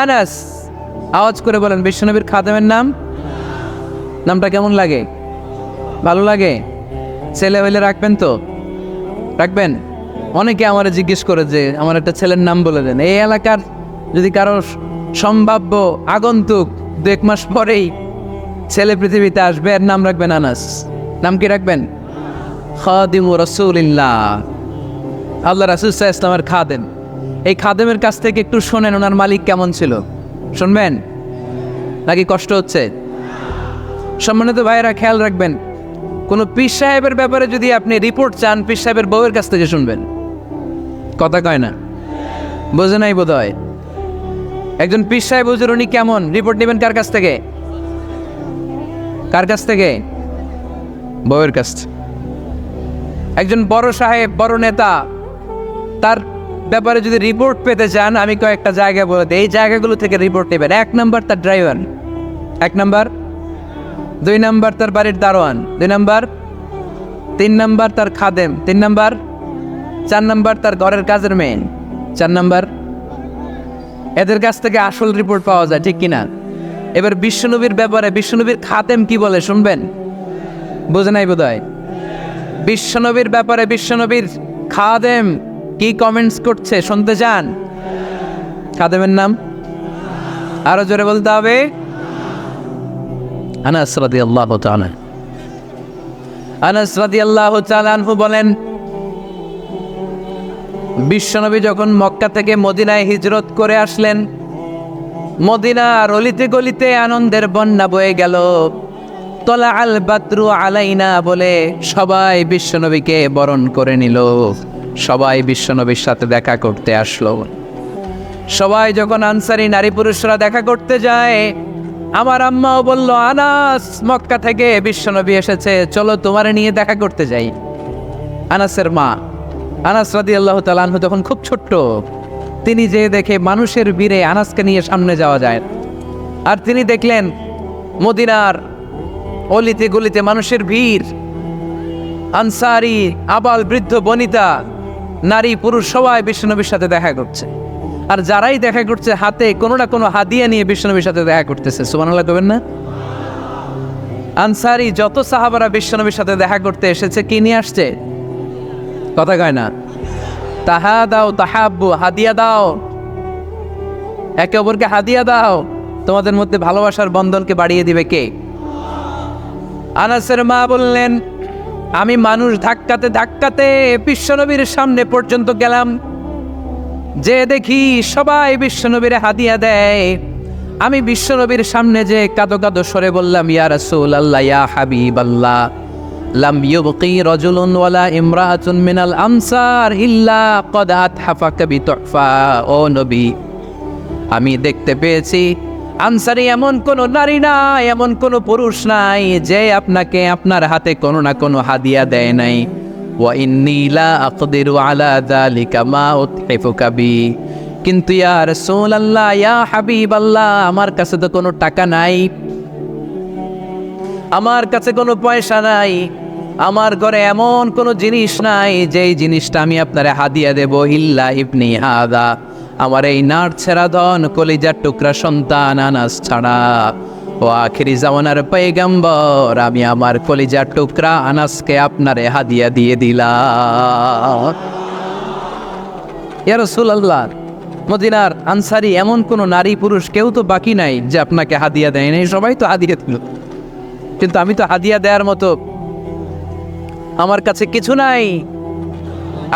আনাস। আওয়াজ করে বলেন বিশ্বনবীর খাদেমের নাম। নামটা কেমন লাগে? ভালো লাগে? ছেলে হইলে রাখবেন তো? রাখবেন? অনেকে আমার জিজ্ঞেস করে যে আমার একটা ছেলের নাম বলে দেন। এই এলাকার যদি কারো সম্ভাব্য আগন্তুক 2 মাস পরেই ছেলে পৃথিবীতে আসবে, এর নাম রাখবেন আনাস। নাম কি রাখবেন? খাদিমু রাসূলিল্লাহ, আল্লাহ রাসূল সাল্লাল্লাহু আলাইহি ওয়াসাল্লামের খাদেম। এই খাদেমের কাছ থেকে একটু শোনেন ওনার মালিক কেমন ছিল, শুনবেন নাকি কষ্ট হচ্ছে? সম্মানিত ভাইয়েরা খেয়াল রাখবেন, কোনো পীর সাহেবের ব্যাপারে যদি আপনি রিপোর্ট চান, পীর সাহেবের বউয়ের কাছ থেকে শুনবেন। কথা কয় না, বোঝে নাই বোধ হয়। একজন পীর সাহেব হুজুর উনি কেমন, রিপোর্ট নেবেন কার কাছ থেকে? কার কাছ থেকে? বউয়ের কাছ থেকে। একজন বড় সাহেব, বড় নেতা, তার ব্যাপারে যদি রিপোর্ট পেতে চান, আমি কয়েকটা জায়গা বলে দিই, এই জায়গাগুলো থেকে রিপোর্ট নেবেন। 1 নাম্বার তার ড্রাইভার, 1 নাম্বার। 2 নাম্বার তার বাড়ির দারোয়ান, 2 নাম্বার। 3 নাম্বার তার খাদেম, 3 নাম্বার। 4 নাম্বার তার ঘরের কাজের মেয়ে, 4 নাম্বার। এদের কাছ থেকে আসল রিপোর্ট পাওয়া যায়, ঠিক কিনা? এবার বিশ্বনবীর ব্যাপারে বিশ্বনবীর খাদেম কি বলে শুনবেন? বোঝে নাই বোধ হয়। বিশ্বনবীর ব্যাপারে বিশ্বনবীর খাদেম কি কমেন্টস করছে শুনতে চান? খাদেমের নাম আরো জোরে বলতে হবে। আনাস রাদিয়াল্লাহু তাআলা, আনাস রাদিয়াল্লাহু তাআলা আনহু বলেন বিশ্বনবী যখন মক্কা থেকে মদিনায় হিজরত করে আসলেন, মদিনার অলিতে গলিতে আনন্দের বন্যা বয়ে গেল। তলা আল বাদরু আলাইনা বলে সবাই বিশ্বনবীকে বরণ করে নিল, সবাই বিশ্বনবীর সাথে দেখা করতে আসলো। সবাই যখন আনসারি নারী পুরুষরা দেখা করতে যায়, আমার আম্মাও বলল আনাস মক্কা থেকে বিশ্বনবী এসেছে, চলো তোমারে নিয়ে দেখা করতে যাই। আনাসের মা আনাস রাদিয়াল্লাহু তাআলা আনহু তখন খুব ছোট্ট, তিনি যে দেখে মানুষের ভিড়ে আনাসকে নিয়ে সামনে যাওয়া যায়, আর তিনি দেখলেন মদিনার অলিতে গলিতে মানুষের ভিড়, আনসারি আবাল বৃদ্ধ বনিতা নারী পুরুষ সবাই বিশ্বনবীর সাথে দেখা করছে। আর যারাই দেখা করছে হাতে কোনো না কোনো হাদিয়া নিয়ে বিশ্বনবীর সাথে দেখা করতেছে। সুবহানাল্লাহ কবেন না? আনসারি যত সাহাবারা বিশ্বনবীর সাথে দেখা করতে এসেছে কি নিয়ে আসছে? কথা কয় না। তাহা দাও তাহাব্বু, হাদিয়া দাও, একে অপরকে হাদিয়া দাও, তোমাদের মধ্যে ভালোবাসার বন্ধনকে বাড়িয়ে দিবে কে? আনাসের মা বললেন আমি মানুষ ধাক্কাতে ধাক্কাতে বিশ্বনবীর সামনে পর্যন্ত গেলাম, যে দেখি সবাই বিশ্বনবীর হাদিয়া দেয়, আমি বিশ্বনবীর সামনে যে কাঁদো কাঁদো সরে বললাম, ইয়া রাসূলুল্লাহ, ইয়া হাবিবাল্লাহ, লাম ইউবকি রাজুলুন ওয়ালা ইমরাআতুন মিনাল আমসার ইল্লা ক্বাদ আতহাফাকা বিতুহফা। ও নবী, আমি দেখতে পেয়েছি আনসারী এমন কোন নারী নাই, এমন কোন পুরুষ নাই যে আপনাকে আপনার হাতে কোনো না কোনো হাদিয়া দেয় নাই। ওয়া ইন্নী লা আকদিরু আলা যালিকা মা উতহিফুকা বি। কিন্তু ইয়া রাসূলুল্লাহ, ইয়া হাবিবাল্লাহ, আমার কাছে তো কোনো টাকা নাই, আমার কাছে কোনো পয়সা নাই, আমার ঘরে এমন কোনো জিনিস নাই যেই জিনিসটা আমি আপনারে হাদিয়া দেব ইল্লা ইবনি হাদা, আমার এই নার ছেড়া ধন কলিজার টুকরা সন্তান আনাস ছাড়া। ও আখিরি জামানার পয়গম্বর, আমি আমার কলিজার টুকরা আনাসকে আপনারে হাদিয়া দিয়ে দিলাম। ইয়া রাসূলুল্লাহ, মদিনার আনসারী এমন কোনো নারী পুরুষ কেউ তো বাকি নাই যে আপনাকে হাদিয়া দেয় নাই, সবাই তো হাদিয়া দিল, কিন্তু আমি তো হাদিয়া দেওয়ার মতো আমার কাছে কিছু নাই।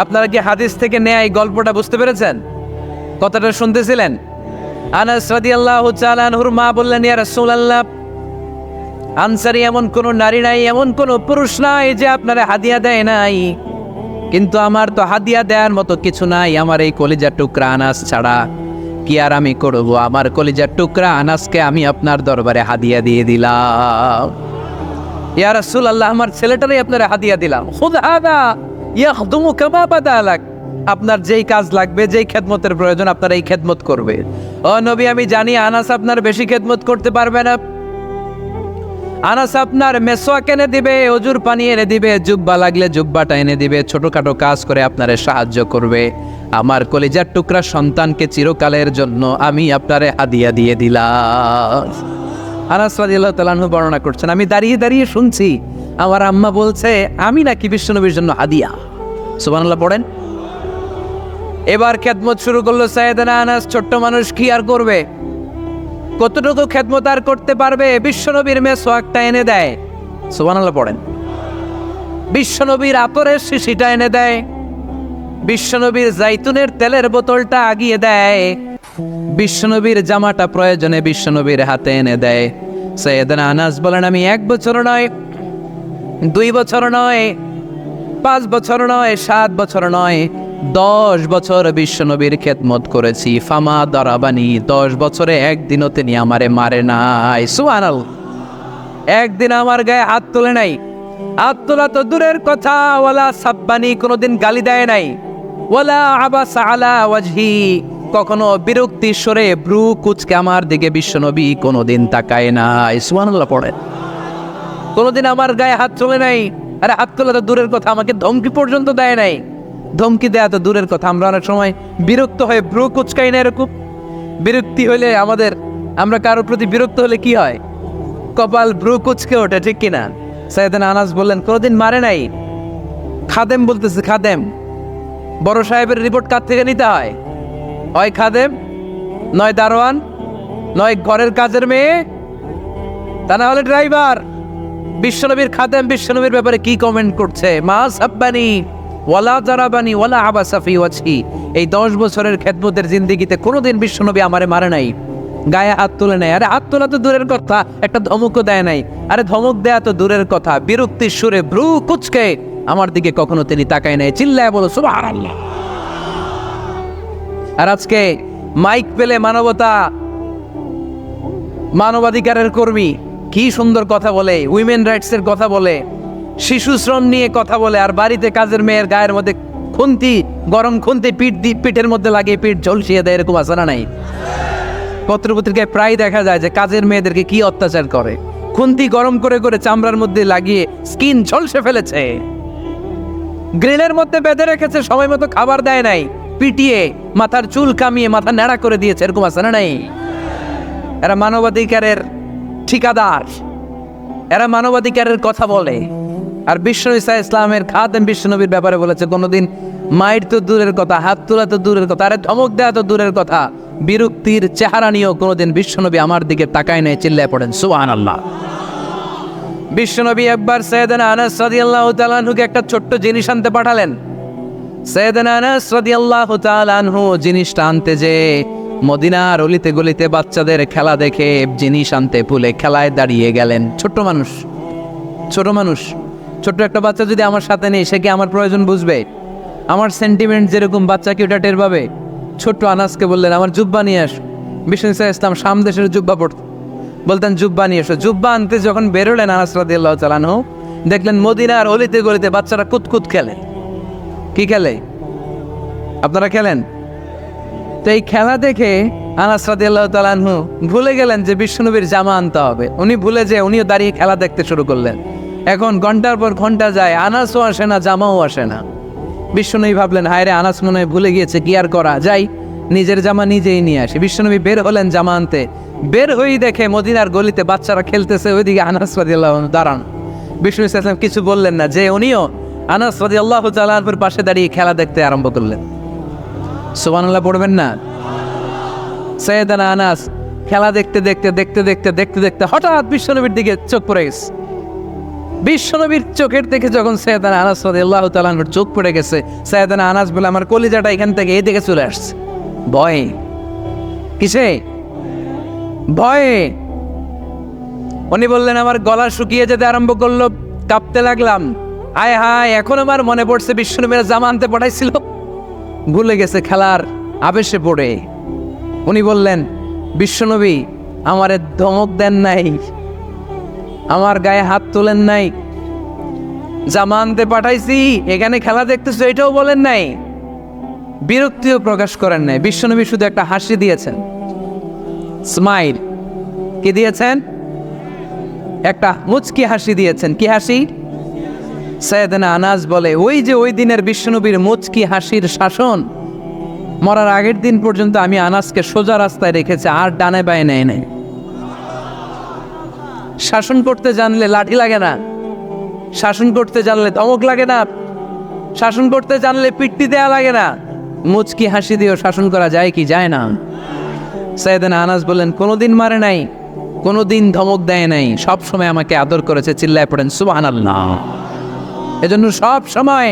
আপনারা কি হাদিস থেকে নেয়া এই গল্পটা বুঝতে পেরেছেন? কথাটা শুনতেছিলেন? আনাস রাদিয়াল্লাহু তাআলা আনহুর মা বললেন, ইয়া রাসূলুল্লাহ, আনসারী এমন কোনো নারী নাই, এমন কোনো পুরুষ নাই যে আপনারা হাদিয়া দেয় নাই, কিন্তু আমার তো হাদিয়া দেওয়ার মতো কিছু নাই আমার এই কলিজার টুকরা আনাস ছাড়া। কি আর আমি করব? আমার কলিজার টুকরা আনাসকে আমি আপনার দরবারে হাদিয়া দিয়ে দিলাম। ইয়া রাসূলুল্লাহ, আমার ছেলেটারই আপনারা হাদিয়া দিলাম। খুদ হাদা ইয়াখদুমু কামা বাদালাক, আপনার যেই কাজ লাগবে, যেই খেদমতের প্রয়োজন, আপনার এই খেদমত করবে। ও নবী, আমি জানি আনাস আপনার বেশি খেদমত করতে পারবে না। আনাস আপনার মেসওয়াক এনে দিবে, অজুর পানি এনে দিবে, জুব্বা লাগলে জুব্বাটা এনে দিবে, ছোটখাটো কাজ করে আপনারে সাহায্য করবে। আমার কলিজার টুকরা সন্তানকে চিরকালের জন্য আমি আপনারে হাদিয়া দিয়ে দিলাম। আনাস রাদিয়াল্লাহু তাআলা আনহু বর্ণনা করছেন, আমি দাঁড়িয়ে দাঁড়িয়ে শুনছি আমার আম্মা বলছে আমি নাকি বিশ্বনবীর জন্য হাদিয়া। সুবহানাল্লাহ পড়েন। এবার খেদমত শুরু করলো সাইয়েদনা আনাস। ছোট্ট মানুষ কি আর করবে, কতটুকু খেদমত আর করতে পারবে? বিশ্বনবীর মেসওয়াকটা এনে দেয়। সুবহানাল্লাহ পড়েন। বিশ্বনবীর আতরের শিশিটা এনে দেয়, বিশ্বনবীর জাইতুনের তেলের বোতলটা আগিয়ে দেয়, বিশ্বনবীর জামাটা প্রয়োজনে বিশ্বনবীর হাতে এনে দেয়। সাইয়েদনা আনাস বলেন, আমি 1 বছর নয়, 2 বছর নয়, 5 বছর নয়, 7 বছর নয়, 10 বছর বিশ্বনবীর খেদমত করেছি। ফামা দারাবানি, 10 বছরে একদিনও তিনি আমারে মারে নাই। সুবহানাল্লাহ। একদিন আমার গায়ে হাত তোলে নাই, হাত তোলা তো দূরের কথা, ওয়ালা সাব্বানি, কোনোদিন গালি দেয় নাই, ওয়ালা আবাসা আলা ওয়াজহি, কখনো বিরক্তি স্বরে ব্রু কুচকে আমার দিকে বিশ্বনবী কোনোদিন তাকায় নাই। সুবহানাল্লাহ পড়েন। কোনোদিন আমার গায়ে হাত তোলে নাই। আরে হাত তোলা তো দূরের কথা, আমাকে ধমকি পর্যন্ত দেয় নাই। ধমকি দেয়া তো দূরের কথা, আমরা অনেক সময় বিরক্ত হয়ে ব্রু কুচকাই না, এরকম বিরক্তি হলে আমরা কারোর প্রতি বিরক্ত হলে কি হয়? কপাল ব্রু কুচকে ওঠে, ঠিক কিনা? সাইয়েদনা আনাস বললেন, কোনোদিন মারে নাই। খাদেম বলতেছে, খাদেম, বড় সাহেবের রিপোর্ট কার থেকে নিতে হয়? হয় খাদেম, নয় দারোয়ান, নয় ঘরের কাজের মেয়ে, তা না হলে ড্রাইভার। বিশ্বনবীর খাদেম বিশ্বনবীর ব্যাপারে কি কমেন্ট করছে? মা সাব্বানি ওয়ালা জারাবানি ওয়ালা আবাসা ফি ওয়াজহি। এই 10 বছরের খেদমতের জিন্দেগিতে কোনোদিন বিশ্বনবী আমারে মারে নাই, গায়ে হাত তুলে নাই। আরে হাত তোলা তো দূরের কথা, একটা ধমকও দেয় নাই। আরে ধমক দেয়া তো দূরের কথা, বিরক্তির সুরে ব্রু কুচকে আমার দিকে কখনো তিনি তাকায় নাই। চিল্লায় বলো সুবহানাল্লাহ। আর আজকে মাইক পেলে মানবতা, মানবাধিকারের কর্মী কি সুন্দর কথা বলে, উইমেন রাইটসের কথা বলে, শিশু শ্রম নিয়ে কথা বলে, আর বাড়িতে কাজের মেয়ের গায়ের মধ্যে খুন্তি, গরম খুন্তি পিঠের মধ্যে লাগিয়ে পিঠ ঝলসিয়ে দেয়, এরকম আছে না নাই? পত্রপত্রিকায় প্রায় দেখা যায় যে কাজের মেয়েদেরকে কি অত্যাচার করে। খুন্তি গরম করে করে চামড়ার মধ্যে লাগিয়ে স্কিন ঝলসে ফেলেছে, গ্রিলের মধ্যে বেঁধে রেখেছে, সময় মতো খাবার দেয় নাই, পিটিয়ে মাথার চুল কামিয়ে মাথা ন্যাড়া করে দিয়েছে, এরকম আছে না নাই? এরা মানবাধিকারের ঠিকাদার, এরা মানবাধিকারের কথা বলে। আর বিশ্বনবী ইসলামের খাদেম বিশ্বনবীর ব্যাপারে বলেছে, কোনোদিন মায়ের তো দূরের কথা, হাত তোলা তো দূরের কথা, আরে ধমক দেওয়া তো দূরের কথা, বিরক্তির চেহারা নিয়েও কোনোদিন বিশ্বনবী আমার দিকে তাকায় নাই। চিল্লায় পড়েন সুবহানাল্লাহ। বিশ্বনবী একবার সাইয়েদনা আনাস রাদিয়াল্লাহু তাআলা আনহুকে একটা ছোট্ট জিনিস আনতে পাঠালেন। সাইয়েদনা আনাস রাদিয়াল্লাহু তাআলা আনহু জিনিসটা আনতে যে মদিনার অলিতে গলিতে বাচ্চাদের খেলা দেখে জিনিস আনতে ভুলে খেলায় দাঁড়িয়ে গেলেন। ছোট মানুষ, ছোট্ট একটা বাচ্চা যদি আমার সাথে নেই, সে কি আমার প্রয়োজন বুঝবে? আমার সেন্টিমেন্ট যেরকম, বাচ্চা কি ওটা টের পাবে? ছোট্ট আনাসকে বললেন, আমার জুব্বা নিয়ে আস। বিষ্ণু ইসলাম শাম দেশের জুব্বা পড়ত, বলতেন জুব্বা নিয়ে এসো। জুব্বা আনতে যখন বেরোলেন আনাস রাদিয়াল্লাহু তাআলা আনহু, দেখলেন মদিনার অলিতে গলিতে বাচ্চারা কুতকুত খেলে। কি খেলে? আপনারা খেলেন? তো এই খেলা দেখে আনাস রাদিয়াল্লাহু তাআলা আনহু ভুলে গেলেন যে বিশ্বনবীর জামা আনতে হবে। উনি ভুলে যে উনিও দাঁড়িয়ে খেলা দেখতে শুরু করলেন। এখন ঘন্টার পর ঘন্টা যায়, আনাসও আসে না, জামাও আসে না। বিশ্বনবী ভাবলেন, হায় রে, আনাস মনে হয় ভুলে গিয়েছে, কি আর করা যাই, নিজের জামা নিজেই নিয়ে আসে। বিশ্বনবী বের হলেন জামা আনতে। বের হয়েই দেখে মদিনার গলিতে বাচ্চারা খেলতেছে, ওইদিকে আনাস রাদিয়াল্লাহু আনহু দাঁড়ান। বিষ্ণু ইসলাম কিছু বললেন না, যে উনিও আনাস রাদিয়াল্লাহু তাআলা আনহুর পাশে দাঁড়িয়ে খেলা দেখতে আরম্ভ করলেন। সুবহানাল্লাহ পড়বেন না? সাইয়েদানা আনাস খেলা দেখতে হঠাৎ বিশ্বনবীর দিকে চোখ পড়ে গেছে। বিশ্বনবীর চোখের দিকে যখন সাইয়েদানা আনাস রাদিয়াল্লাহু তাআলা আনহুর চোখ পড়ে গেছে, সাইয়েদানা আনাস বলে, আমার কলিজাটা এখান থেকে এই দিকে চলে আসছে। ভয়ে। কিসে? ভয়ে। উনি বললেন, আমার গলা শুকিয়ে যেতে আরম্ভ করলো, কাঁপতে লাগলাম। হায় হায়, এখন আমার মনে পড়ছে বিশ্বনবীর জামা আনতে পাঠাইছিল, ভুলে গেছে খেলার আবেশে পড়ে। উনি বললেন, বিশ্বনবী আমারে ধমক দেন নাই, আমার গায়ে হাত তোলেন নাই, জামা আনতে পাঠাইছি, এখানে খেলা দেখতেছো এটাও বলেন নাই, বিরক্তিও প্রকাশ করেন নাই। বিশ্বনবী শুধু একটা হাসি দিয়েছেন, স্মাইল। কি দিয়েছেন? একটা মুচকি হাসি দিয়েছেন। কি হাসি? সাইয়েদানা আনাস বলে, ওই যে ওই দিনের বিশ্বনবীর মুচকি হাসির শাসন, মরার আগের দিন পর্যন্ত আমি আনাসকে সোজা রাস্তায় রেখেছি, আর ডানে বায়ে নেয় নাই। শাসন করতে জানলে লাঠি লাগে না, শাসন করতে জানলে ধমক লাগে না, শাসন করতে জানলে পিট্টি দেয়া লাগে না। মুচকি হাসি দিয়েও শাসন করা যায় কি যায় না? সাইয়েদানা আনাস বললেন, কোনোদিন মারে নাই, কোনোদিন ধমক দেয় নাই, সব সময় আমাকে আদর করেছে। চিল্লায় পড়েন সুবহানাল্লাহ। এজন্য সব সময়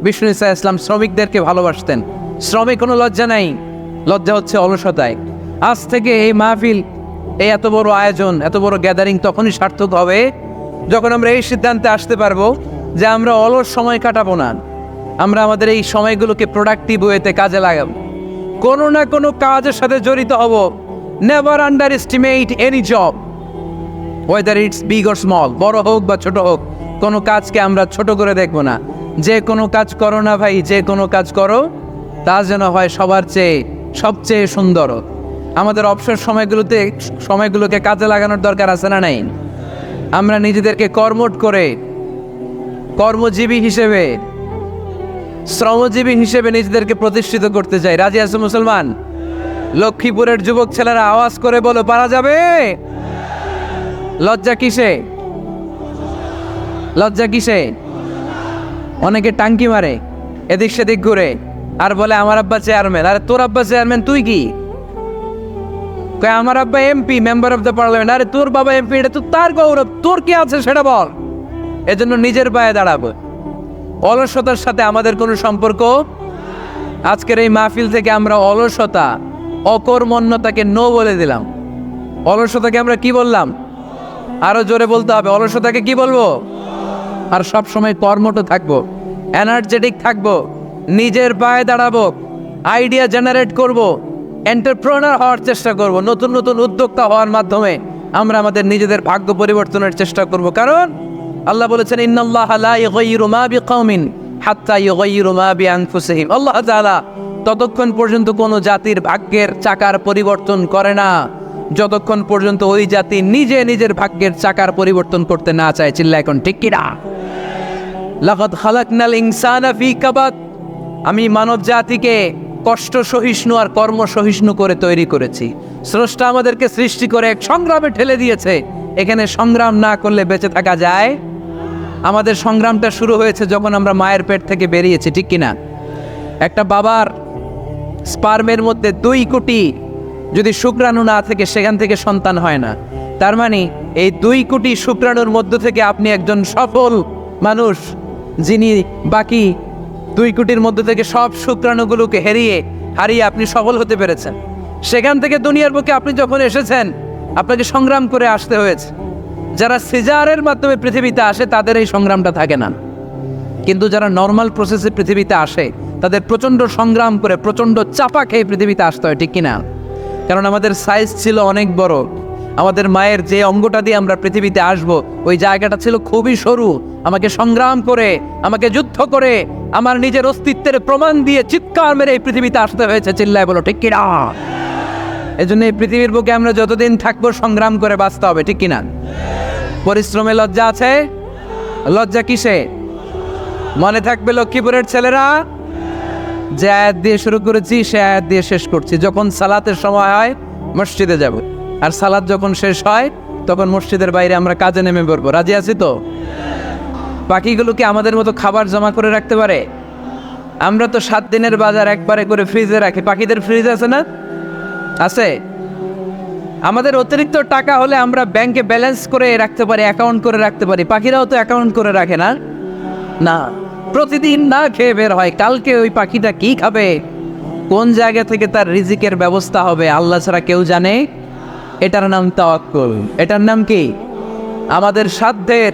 বিষ্ণু ইসলাম শ্রমিকদেরকে ভালোবাসতেন। শ্রমে কোনো লজ্জা নাই, লজ্জা হচ্ছে অলসতায়। আজ থেকে এই মাহফিল, এই এত বড় আয়োজন, এত বড় গ্যাদারিং তখনই সার্থক হবে যখন আমরা এই সিদ্ধান্তে আসতে পারবো যে আমরা অলস সময় কাটাবো না, আমরা আমাদের এই সময়গুলোকে প্রোডাক্টিভ ওয়েতে কাজে লাগাবো, কোনো না কোনো কাজের সাথে জড়িত হব। Never under estimate any job, whether it's big or small, বড় হোক বা ছোট হোক, কোনো কাজকে আমরা ছোট করে দেখবো না। যে কোনো কাজ করো না ভাই, যে কোনো কাজ করো, তা যেন হয় সবার চেয়ে সবচেয়ে সুন্দর। আমাদের অবসর সময়গুলোকে কাজে লাগানোর দরকার আছে না নাই? আমরা নিজেদেরকে কর্মঠ করে, কর্মজীবী হিসেবে, শ্রমজীবী হিসেবে নিজেদেরকে প্রতিষ্ঠিত করতে চাই। রাজি আছে মুসলমান? লক্ষ্মীপুরের যুবক ছেলেরা আওয়াজ করে বলো, পারা যাবে? লজ্জা কিসে? লজ্জা কিসে? অনেকে টাঙ্কি মারে, এদিক সেদিক ঘুরে, আর বলে আমার আব্বা চেয়ারম্যান। আরে তোর আব্বা চেয়ারম্যান, তুই কি? আমার আব্বা MP, member of the parliament. আরে তোর বাবা এমপি, এটা তো তার গৌরব, তোর কি আছে সেটা বল। এজন্য নিজের পায়ে দাঁড়াবো। অলসতার সাথে আমাদের কোনো সম্পর্ক। আজকের এই মাহফিল থেকে আমরা অলসতা, অকর্মণ্যতাকে নো বলে দিলাম। অলসতাকে আমরা কি বললাম? আরো জোরে বলতে হবে, অলসতাকে কি বলবো? আর সব সময় কর্মঠ থাকবো, এনার্জেটিক থাকবো, নিজের পায়ে দাঁড়াবো, আইডিয়া জেনারেট করব, এন্টারপ্রেনার হওয়ার চেষ্টা করব, নতুন নতুন উদ্যোক্তা হওয়ার মাধ্যমে আমরা আমাদের নিজেদের ভাগ্য পরিবর্তনের চেষ্টা করব। কারণ আল্লাহ বলেছেন, ইন্নাল্লাহা লা ইউগাইয়িরু মা বিকাওমিন হাত্তা ইউগাইয়িরু মা বিআনফুসিহিম। আল্লাহ তাআলা ততক্ষণ পর্যন্ত কোনো জাতির ভাগ্যের চাকার পরিবর্তন করে না যতক্ষণ পর্যন্ত ওই জাতি নিজে নিজের ভাগ্যের চাকার পরিবর্তন করতে না চায়। চিল্লা এখন ঠিক কিনা? লাকাদ খালাকনাল ইনসানা ফি কাবাদ, আমি মানব জাতিকে কষ্ট সহিষ্ণু আর কর্ম সহিষ্ণু করে তৈরি করেছি। স্রষ্টা আমাদেরকে সৃষ্টি করে এক সংগ্রামে ঠেলে দিয়েছে। এখানে সংগ্রাম না করলে বেঁচে থাকা যায়? আমাদের সংগ্রামটা শুরু হয়েছে যখন আমরা মায়ের পেট থেকে বেরিয়েছি, ঠিক কিনা? একটা বাবার স্পার্মের মধ্যে 2 কোটি যদি শুক্রাণু না থেকে সেখান থেকে সন্তান হয় না। তার মানে এই 2 কোটি শুক্রাণুর মধ্য থেকে আপনি একজন সফল মানুষ, যিনি বাকি 2 কোটির মধ্য থেকে সব শুক্রাণুগুলোকে হারিয়ে আপনি সফল হতে পেরেছেন। সেখান থেকে দুনিয়ার বুকে আপনি যখন এসেছেন আপনাকে সংগ্রাম করে আসতে হয়েছে। যারা সিজারের মাধ্যমে পৃথিবীতে আসে তাদের এই সংগ্রামটা থাকে না, কিন্তু যারা নর্মাল প্রসেসে পৃথিবীতে আসে তাদের প্রচণ্ড সংগ্রাম করে প্রচণ্ড চাপা খেয়ে পৃথিবীতে আসতে হয়, ঠিক কিনা? কারণ আমাদের সাইজ ছিল অনেক বড়, আমাদের মায়ের যে অঙ্গটা দিয়ে আমরা পৃথিবীতে আসব ওই জায়গাটা ছিল খুবই সরু। আমাকে সংগ্রাম করে, আমাকে যুদ্ধ করে, আমার নিজের অস্তিত্বের প্রমাণ দিয়ে চিৎকার মেরে এই পৃথিবীতে আসতে হয়েছে। চিল্লায় বলো ঠিক কিনা? এই জন্য এই পৃথিবীর বুকে আমরা যতদিন থাকবো সংগ্রাম করে বাঁচতে হবে, ঠিক কিনা? পরিশ্রমে লজ্জা আছে? লজ্জা কিসে? মনে থাকবে লক্ষ্মীপুরের ছেলেরা, যে আয়াত দিয়ে শুরু করেছি সে আয়াত দিয়ে শেষ করছি। যখন সালাতের সময় হয় মসজিদে যাব, আর সালাত যখন শেষ হয় তখন মসজিদের বাইরে আমরা কাজে নেমে পড়বো। রাজি আছি তো? পাখিগুলো কি আমাদের মতো খাবার জমা করে রাখতে পারে? আমরা তো 7 দিনের বাজার একবারে করে ফ্রিজে রাখি, পাখিদের ফ্রিজ আছে না? আছে। আমাদের অতিরিক্ত টাকা হলে আমরা ব্যাংকে ব্যালেন্স করে রাখতে পারি, অ্যাকাউন্ট করে রাখতে পারি। পাখিরাও তো অ্যাকাউন্ট করে রাখে না? না, প্রতিদিন না খেয়ে বের হয়। কালকে ওই পাখিটা কি খাবে, কোন জায়গা থেকে তার রিজিকের ব্যবস্থা হবে আল্লাহ ছাড়া কেউ জানে। এটার নাম তাওয়াক্কুল। এটার নাম কি? আমাদের সাধ্যের,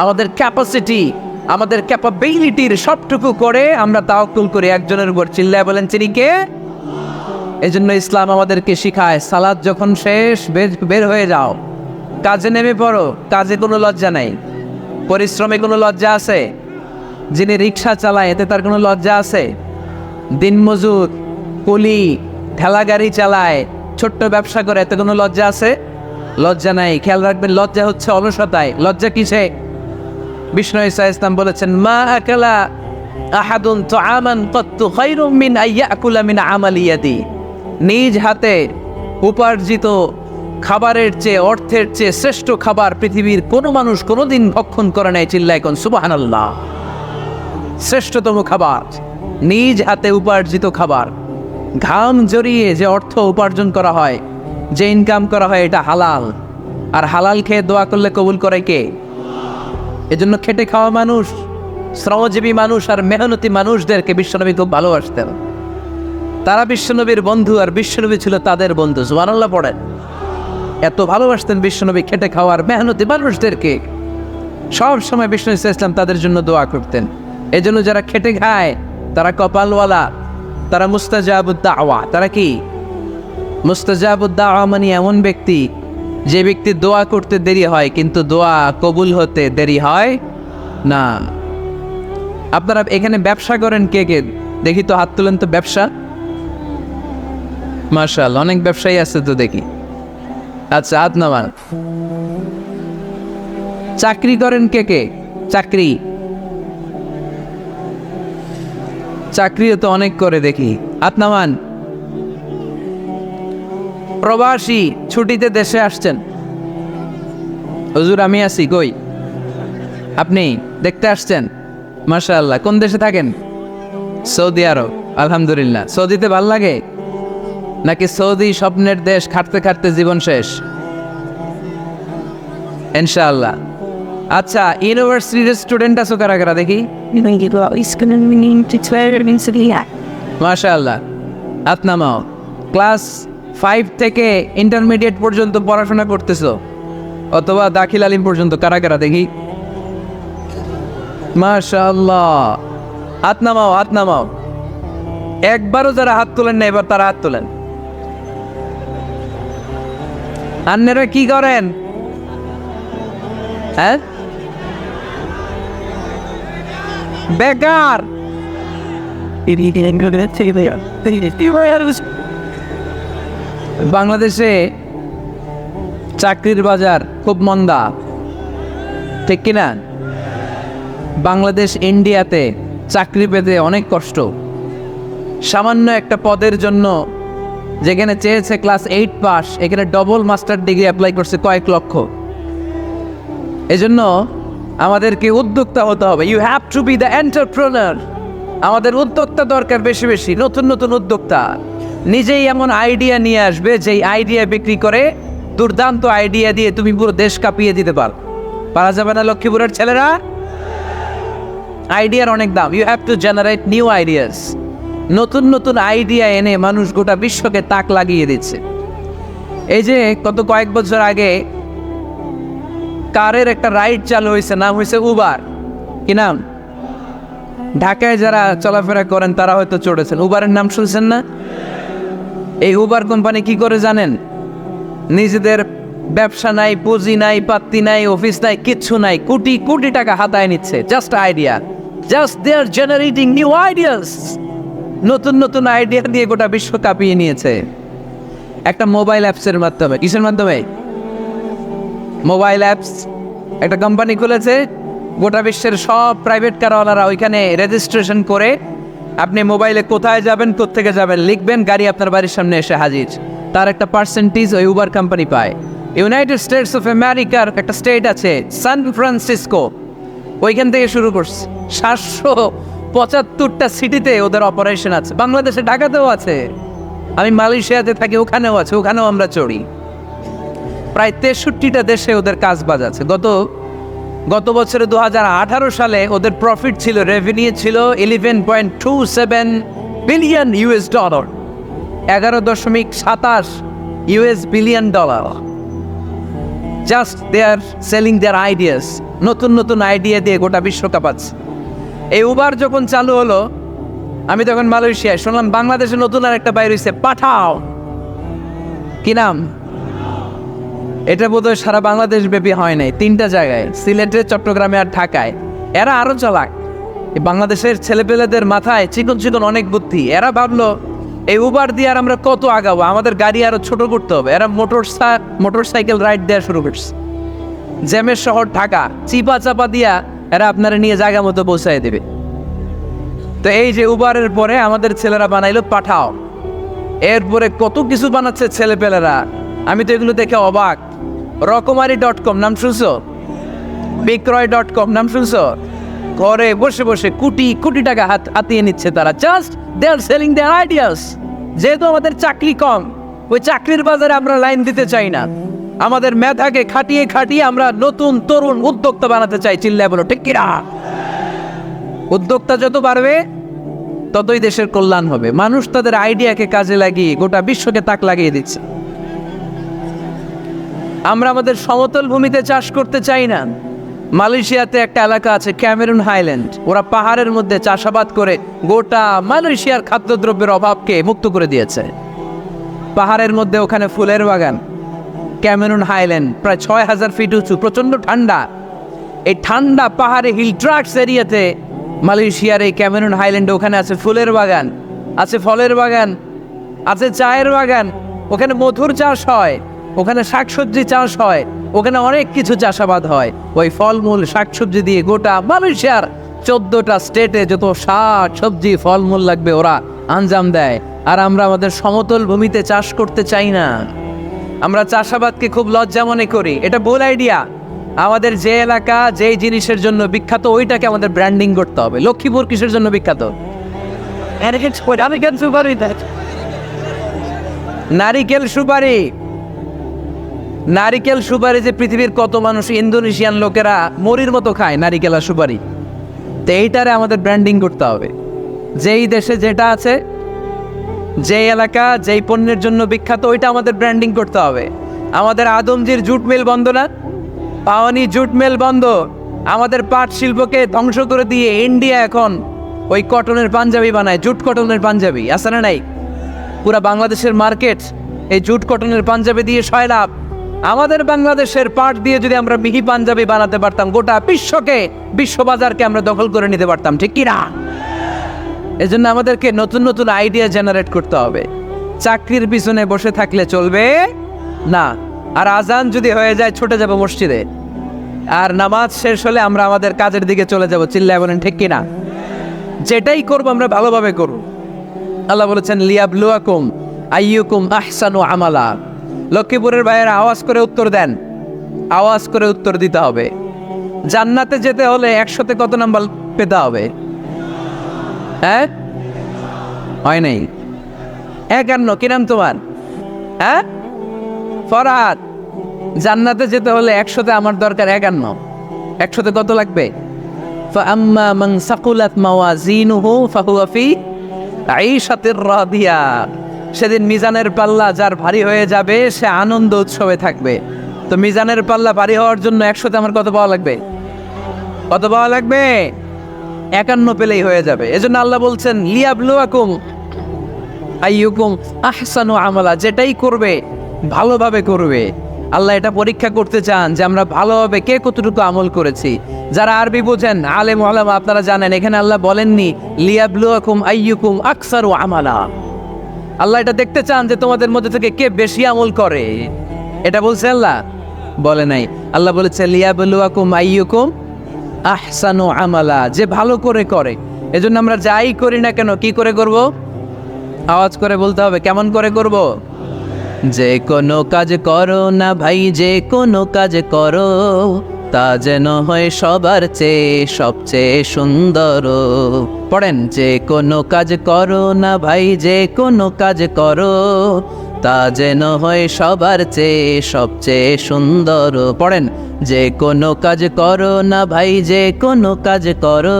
আমাদের ক্যাপাসিটি, আমাদের ক্যাপাবিলিটির সবটুকু করে আমরা তাওয়াক্কুল করি একজনের উপর। চিল্লায় বলেন চিনি কে? এই জন্য ইসলাম আমাদেরকে শিখায় সালাত যখন শেষ বের হয়ে যাও, কাজে নেমে পড়ো। কাজে কোনো লজ্জা নাই, পরিশ্রমে কোনো লজ্জা আছে? যিনি রিক্সা চালায় এতে তার কোনো লজ্জা আছে? দিনমজুর, কুলি, ঠেলা গাড়ি চালায়, ছোট্ট ব্যবসা করে, এতে কোনো লজ্জা আছে? লজ্জা নাই। খেয়াল রাখবেন, লজ্জা হচ্ছে অলসতায়। লজ্জা কিসে? বিষ্ণু ঈসা ইসলাম বলেছেন, মা আকালা আহাদুন তুআমান কাত্তু খায়রুম মিন আইয়াকুলা মিন আমালি ইয়াদি। নিজ হাতে উপার্জিত খাবারের চেয়ে, অর্থের চেয়ে শ্রেষ্ঠ খাবার পৃথিবীর কোনো মানুষ কোনোদিন ভক্ষণ করে নাই। চিল্লায় কোন সুবহানাল্লাহ। শ্রেষ্ঠতম খাবার নিজ হাতে উপার্জিত খাবার। ঘাম জড়িয়ে যে অর্থ উপার্জন করা হয়, যে ইনকাম করা হয়, এটা হালাল। আর হালাল খেয়ে দোয়া করলে কবুল করে কে? এজন্য খেটে খাওয়া মানুষ, শ্রমজীবী মানুষ আর মেহনতি মানুষদেরকে বিশ্বনবী খুব ভালোবাসতেন। তারা বিশ্বনবীর বন্ধু আর বিশ্বনবী ছিল তাদের বন্ধু। সুবহানাল্লাহ পড়েন। এত ভালোবাসতেন বিশ্বনবী খেটে খাওয়ার মেহনতি মানুষদেরকে। সব সময় বিষ্ণু ইসলাম তাদের জন্য দোয়া করতেন। এই জন্য যারা খেটে খায় তারা কপালওয়ালা, তারা মুস্তাজাবুদ দাওয়া। তারা কি? মুস্তাজাবুদ দাওয়া মানে এমন ব্যক্তি যে ব্যক্তি দোয়া করতে দেরি হয় কিন্তু দোয়া কবুল হতে দেরি হয় না। আপনারা এখানে ব্যবসা করেন কে কে? দেখি তো, হাত তুলেন তো। ব্যবসা, মাশাআল্লাহ, অনেক ব্যবসায়ী আছে তো দেখি। আচ্ছা, হাত নামান। চাকরি করেন কে কে? চাকরি, চাকরিও তো অনেক করে দেখি। হাত নামান। প্রবাসী, ছুটিতে দেশে আসছেন। হুজুর আমি আছি কই? আপনি দেখতে আসছেন? মাশাআল্লাহ। কোন দেশে থাকেন? সৌদি আরব। আলহামদুলিল্লাহ। সৌদিতে ভাল লাগে নাকি সৌদি স্বপ্নের দেশ, খাটতে খাটতে জীবন শেষ? ইনশাআল্লাহ। আচ্ছা, ইউনিভার্সিটির স্টুডেন্ট আছো কারা কারা দেখি? মাশাআল্লাহ, হাত নামাও। ক্লাস 5 থেকে ইন্টারমিডিয়েট পর্যন্ত পড়াশোনা করতেছো অথবা দাখিল আলিম পর্যন্ত, কারা কারা দেখি? মাশাআল্লাহ, হাত নামাও, হাত নামাও। একবারও যারা হাত তোলেন না এবার তারা হাত তোলেন। আন্নারা কি করেন? হ্যাঁ, বেকার। বাংলাদেশে চাকরির বাজার খুব মন্দা, ঠিক কিনা? বাংলাদেশ ইন্ডিয়াতে চাকরি পেতে অনেক কষ্ট। সামান্য একটা পদের জন্য যেখানে চেয়েছে ক্লাস 8 পাস, এখানে ডবল মাস্টার ডিগ্রি অ্যাপ্লাই করছে কয়েক লক্ষ। এজন্য আমাদেরকে উদ্যোক্তা হতে হবে। You have to be the entrepreneur. আমাদের উদ্যোক্তা দরকার, বেশি বেশি নতুন নতুন উদ্যোক্তা। নিজেই এমন আইডিয়া নিয়ে আসবে যেই আইডিয়া বিক্রি করে, দুর্দান্ত আইডিয়া দিয়ে তুমি পুরো দেশ কাঁপিয়ে দিতে পারা যাবে না লক্ষ্মীপুরের ছেলেরা? আইডিয়ার অনেক দাম। You have to generate new ideas. নতুন নতুন আইডিয়া এনে মানুষ গোটা বিশ্বকে তাক লাগিয়ে দিচ্ছে। এই যে গত কয়েক বছর আগে কারের একটা রাইড চালু হয়েছে, নাম হয়েছে উবার। কি নাম? ঢাকায় যারা চলাফেরা করেন তারা হয়তো চড়েছেন, উবারের নাম শুনছেন না? এই উবার কোম্পানি কি করে জানেন? নিজেদের ব্যবসা নাই, পুঁজি নাই, পাত্তি নাই, অফিস নাই, কিচ্ছু নাই, কোটি কোটি টাকা হাতায় নিচ্ছে। Just idea, just they are generating new ideas. নতুন নতুন আইডিয়া দিয়ে গোটা বিশ্ব কাঁপিয়ে নিয়েছে একটা মোবাইল অ্যাপসের মাধ্যমে। কিসের মাধ্যমে? Mobile apps. একটা কোম্পানি খুলেছে, গোটা বিশ্বের সব প্রাইভেট কারওয়ালারা ওইখানে রেজিস্ট্রেশন করে আপনি মোবাইলে কোথায় যাবেন, কোত্থেকে যাবেন লিখবেন, গাড়ি আপনার বাড়ির সামনে এসে হাজির। তার একটা পার্সেন্টেজ ওই উবার কোম্পানি পায়। ইউনাইটেড স্টেটস অফ আমেরিকার একটা স্টেট আছে সান ফ্রান্সিসকো, ওইখান থেকে শুরু করছে। 775টা সিটিতে ওদের অপারেশন আছে। বাংলাদেশে ঢাকাতেও আছে, আমি মালয়েশিয়াতে থাকি, ওখানেও আছে, ওখানেও আমরা চড়ি। প্রায় 63টা দেশে ওদের কাজ বাজ আছে। গত বছরে 2018 সালে ওদের প্রফিট ছিল, রেভিনিউ ছিল $11.27 billion $, 11.27 billion. Just they are selling their ideas. নতুন নতুন আইডিয়া দিয়ে গোটা বিশ্ব কাঁপাচ্ছে। এই উবার যখন চালু হলো, আমি তখন মালয়েশিয়ায়, শুনলাম বাংলাদেশে নতুন আর একটা বাইর হয়েছে, পাঠাও। কি নাম? এটা বোধহয় সারা বাংলাদেশ ব্যাপী হয় নাই, 3টা জায়গায়, সিলেটে, চট্টগ্রামে আর ঢাকায়। এরা আরো চালাক। এই বাংলাদেশের ছেলেপেলেদের মাথায় চিকন চিকন অনেক বুদ্ধি। এরা ভাবলো এই উবার দিয়ে আর আমরা কত আগাবো, আমাদের গাড়ি আরো ছোট করতে হবে। এরা মোটরসাইকেল রাইড দেওয়া শুরু করছে। জ্যামের শহর ঢাকা, চিপা চাপা দিয়া এরা আপনারা নিয়ে জায়গা মতো পৌঁছায় দেবে। তো এই যে উবারের পরে আমাদের ছেলেরা বানাইলো পাঠাও। এরপরে কত কিছু বানাচ্ছে ছেলেপেলেরা, আমি তো এগুলো দেখে অবাক। রকমারি.com নাম শুনছো? বিক্রয়.com নাম শুনছো? ঘরে বসে বসে কোটি কোটি টাকা হাতিয়ে নিচ্ছে তারা। Just they are selling their ideas. যেহেতু আমাদের চাকরি কম, ওই চাকরির বাজারে আমরা লাইন দিতে চাই না। আমাদের মেধাকে খাটিয়ে খাটিয়ে আমরা নতুন তরুণ উদ্যোক্তা বানাতে চাই। চিল্লায় বলো ঠিক কিনা? উদ্যোক্তা যত বাড়বে ততই দেশের কল্যাণ হবে। মানুষ তাদের আইডিয়াকে কাজে লাগিয়ে গোটা বিশ্বকে তাক লাগিয়ে দিচ্ছে। আমরা আমাদের সমতল ভূমিতে চাষ করতে চাই না। মালয়েশিয়াতে একটা এলাকা আছে ক্যামেরুন হাইল্যান্ড, ওরা পাহাড়ের মধ্যে চাষাবাদ করে গোটা মালয়েশিয়ার খাদ্যদ্রব্যের অভাবকে মুক্ত করে দিয়েছে। পাহাড়ের মধ্যে ওখানে ফুলের বাগান, ক্যামেরুন হাইল্যান্ড প্রায় 6000 ফিট উঁচু, প্রচণ্ড ঠান্ডা। এই ঠান্ডা পাহাড়ে হিল ট্রাক্স এরিয়াতে মালয়েশিয়ার এই ক্যামেরুন হাইল্যান্ডে ওখানে আছে ফুলের বাগান, আছে ফলের বাগান, আছে চায়ের বাগান, ওখানে মধুর চাষ হয়, ওখানে শাকসবজি চাষ হয়, ওখানে অনেক কিছু চাষাবাদ হয়। ওই ফলমূল শাকসবজি দিয়ে গোটা মালয়েশিয়ার 14টা স্টেটে যত শাক সবজি ফলমূল লাগবে ওরা আঞ্জাম দেয়। আর আমরা আমাদের সমতল ভূমিতে চাষ করতে চাই না। আমরা চাষাবাদকে খুব লজ্জা মনে করি। এটা ভুল আইডিয়া। আমাদের যে এলাকা যেই জিনিসের জন্য বিখ্যাত ওইটাকে আমাদের ব্র্যান্ডিং করতে হবে। লক্ষ্মীপুর কিসের জন্য বিখ্যাত? নারিকেল সুপারি। নারিকেল সুপারি যে পৃথিবীর কত মানুষ, ইন্দোনেশিয়ান লোকেরা মরির মতো খায় নারিকেল আর সুপারি। তো এইটারে আমাদের ব্র্যান্ডিং করতে হবে। যেই দেশে যেটা আছে, যেই এলাকা যেই পণ্যের জন্য বিখ্যাত ওইটা আমাদের ব্র্যান্ডিং করতে হবে। আমাদের আদমজির জুট মিল বন্ধ না? পাওয়ানি জুট মিল বন্ধ। আমাদের পাট শিল্পকে ধ্বংস করে দিয়ে ইন্ডিয়া এখন ওই কটনের পাঞ্জাবি বানায়, জুট কটনের পাঞ্জাবি। আছে না নাই? পুরা বাংলাদেশের মার্কেট এই জুট কটনের পাঞ্জাবি দিয়ে সয়লাভ। আমাদের বাংলাদেশের পাট দিয়ে যদি আমরা মিহি পাঞ্জাবি বানাতে পারতাম, গোটা বিশ্ববাজারকে আমরা দখল করে নিতে পারতাম। ঠিক কিনা? এজন্য আমাদেরকে নতুন নতুন আইডিয়া জেনারেট করতে হবে। চাকরির পিছনে বসে থাকলে চলবে না। আর আজান যদি হয়ে যায় ছুটে যাব মসজিদে, আর নামাজ শেষ হলে আমরা আমাদের কাজের দিকে চলে যাব। চিল্লায় বলেন ঠিক কিনা? যেটাই করব আমরা ভালোভাবে করব। আল্লাহ বলেছেন লিয়াবলুয়াকুম আইয়ুকুম আহসানু আমালা। লক্ষ্মীপুরের ভাইয়েরা আওয়াজ করে উত্তর দেন, আওয়াজ করে উত্তর দিতে হবে। জান্নাতে যেতে হলে 100তে কত নাম্বার পেতে হবে? হ্যাঁ, হয় নাই 51। কি নাম তোমার? হ্যাঁ, ফরহাদ। জান্নাতে যেতে হলে 100তে আমার দরকার 51। 100তে কত লাগবে? ফাআম্মা মান সাকুলাত মাওয়াজিনুহু ফাহুয়া ফি আইশাতির রাদিয়া, সেদিন মিজানের পাল্লা যার ভারী হয়ে যাবে সে আনন্দ উৎসবে থাকবে। তো মিজানের পাল্লা ভারী হওয়ার জন্য 100তে আমার কত পাওয়া লাগবে? কত পাওয়া লাগবে? 51 পেলেই হয়ে যাবে। এজন্য আল্লাহ বলছেন লিয়াবলুয়াকুম আইয়ুকুম আহসানু আমালা, যেটাই করবে ভালোভাবে করবে। আল্লাহ এটা পরীক্ষা করতে চান যে আমরা ভালোভাবে কে কতটুকু আমল করেছি। যারা আরবি বোঝেন আলেম ওলামা আপনারা জানেন, এখানে আল্লাহ বলেননি লিয়াবলুয়াকুম আইয়ুকুম আকসারু আমালা। আল্লাহ এটা দেখতে চান যে তোমাদের মধ্যে থেকে কে বেশি আমল করে, এটা বলছে আল্লাহ? বলে নাই। আল্লাহ বলেছে লিয়াবলুয়াকুম আইয়ুকুম আহসানু আমালা, যে ভালো করে করে। এজন্য আমরা যাই করি না কেন কি করে করব? আওয়াজ করে বলতে হবে। কেমন করে করব? যে কোনো কাজ করো না ভাই, যে কোনো কাজ করো তা যেন হয় সবার চেয়ে সবচেয়ে সুন্দর। পড়েন, যে কোনো কাজ করো না ভাই, যে কোনো কাজ করো তা যেন হয় সবার চেয়ে সবচেয়ে সুন্দর। পড়েন, যে কোনো কাজ করো না ভাই, যে কোনো কাজ করো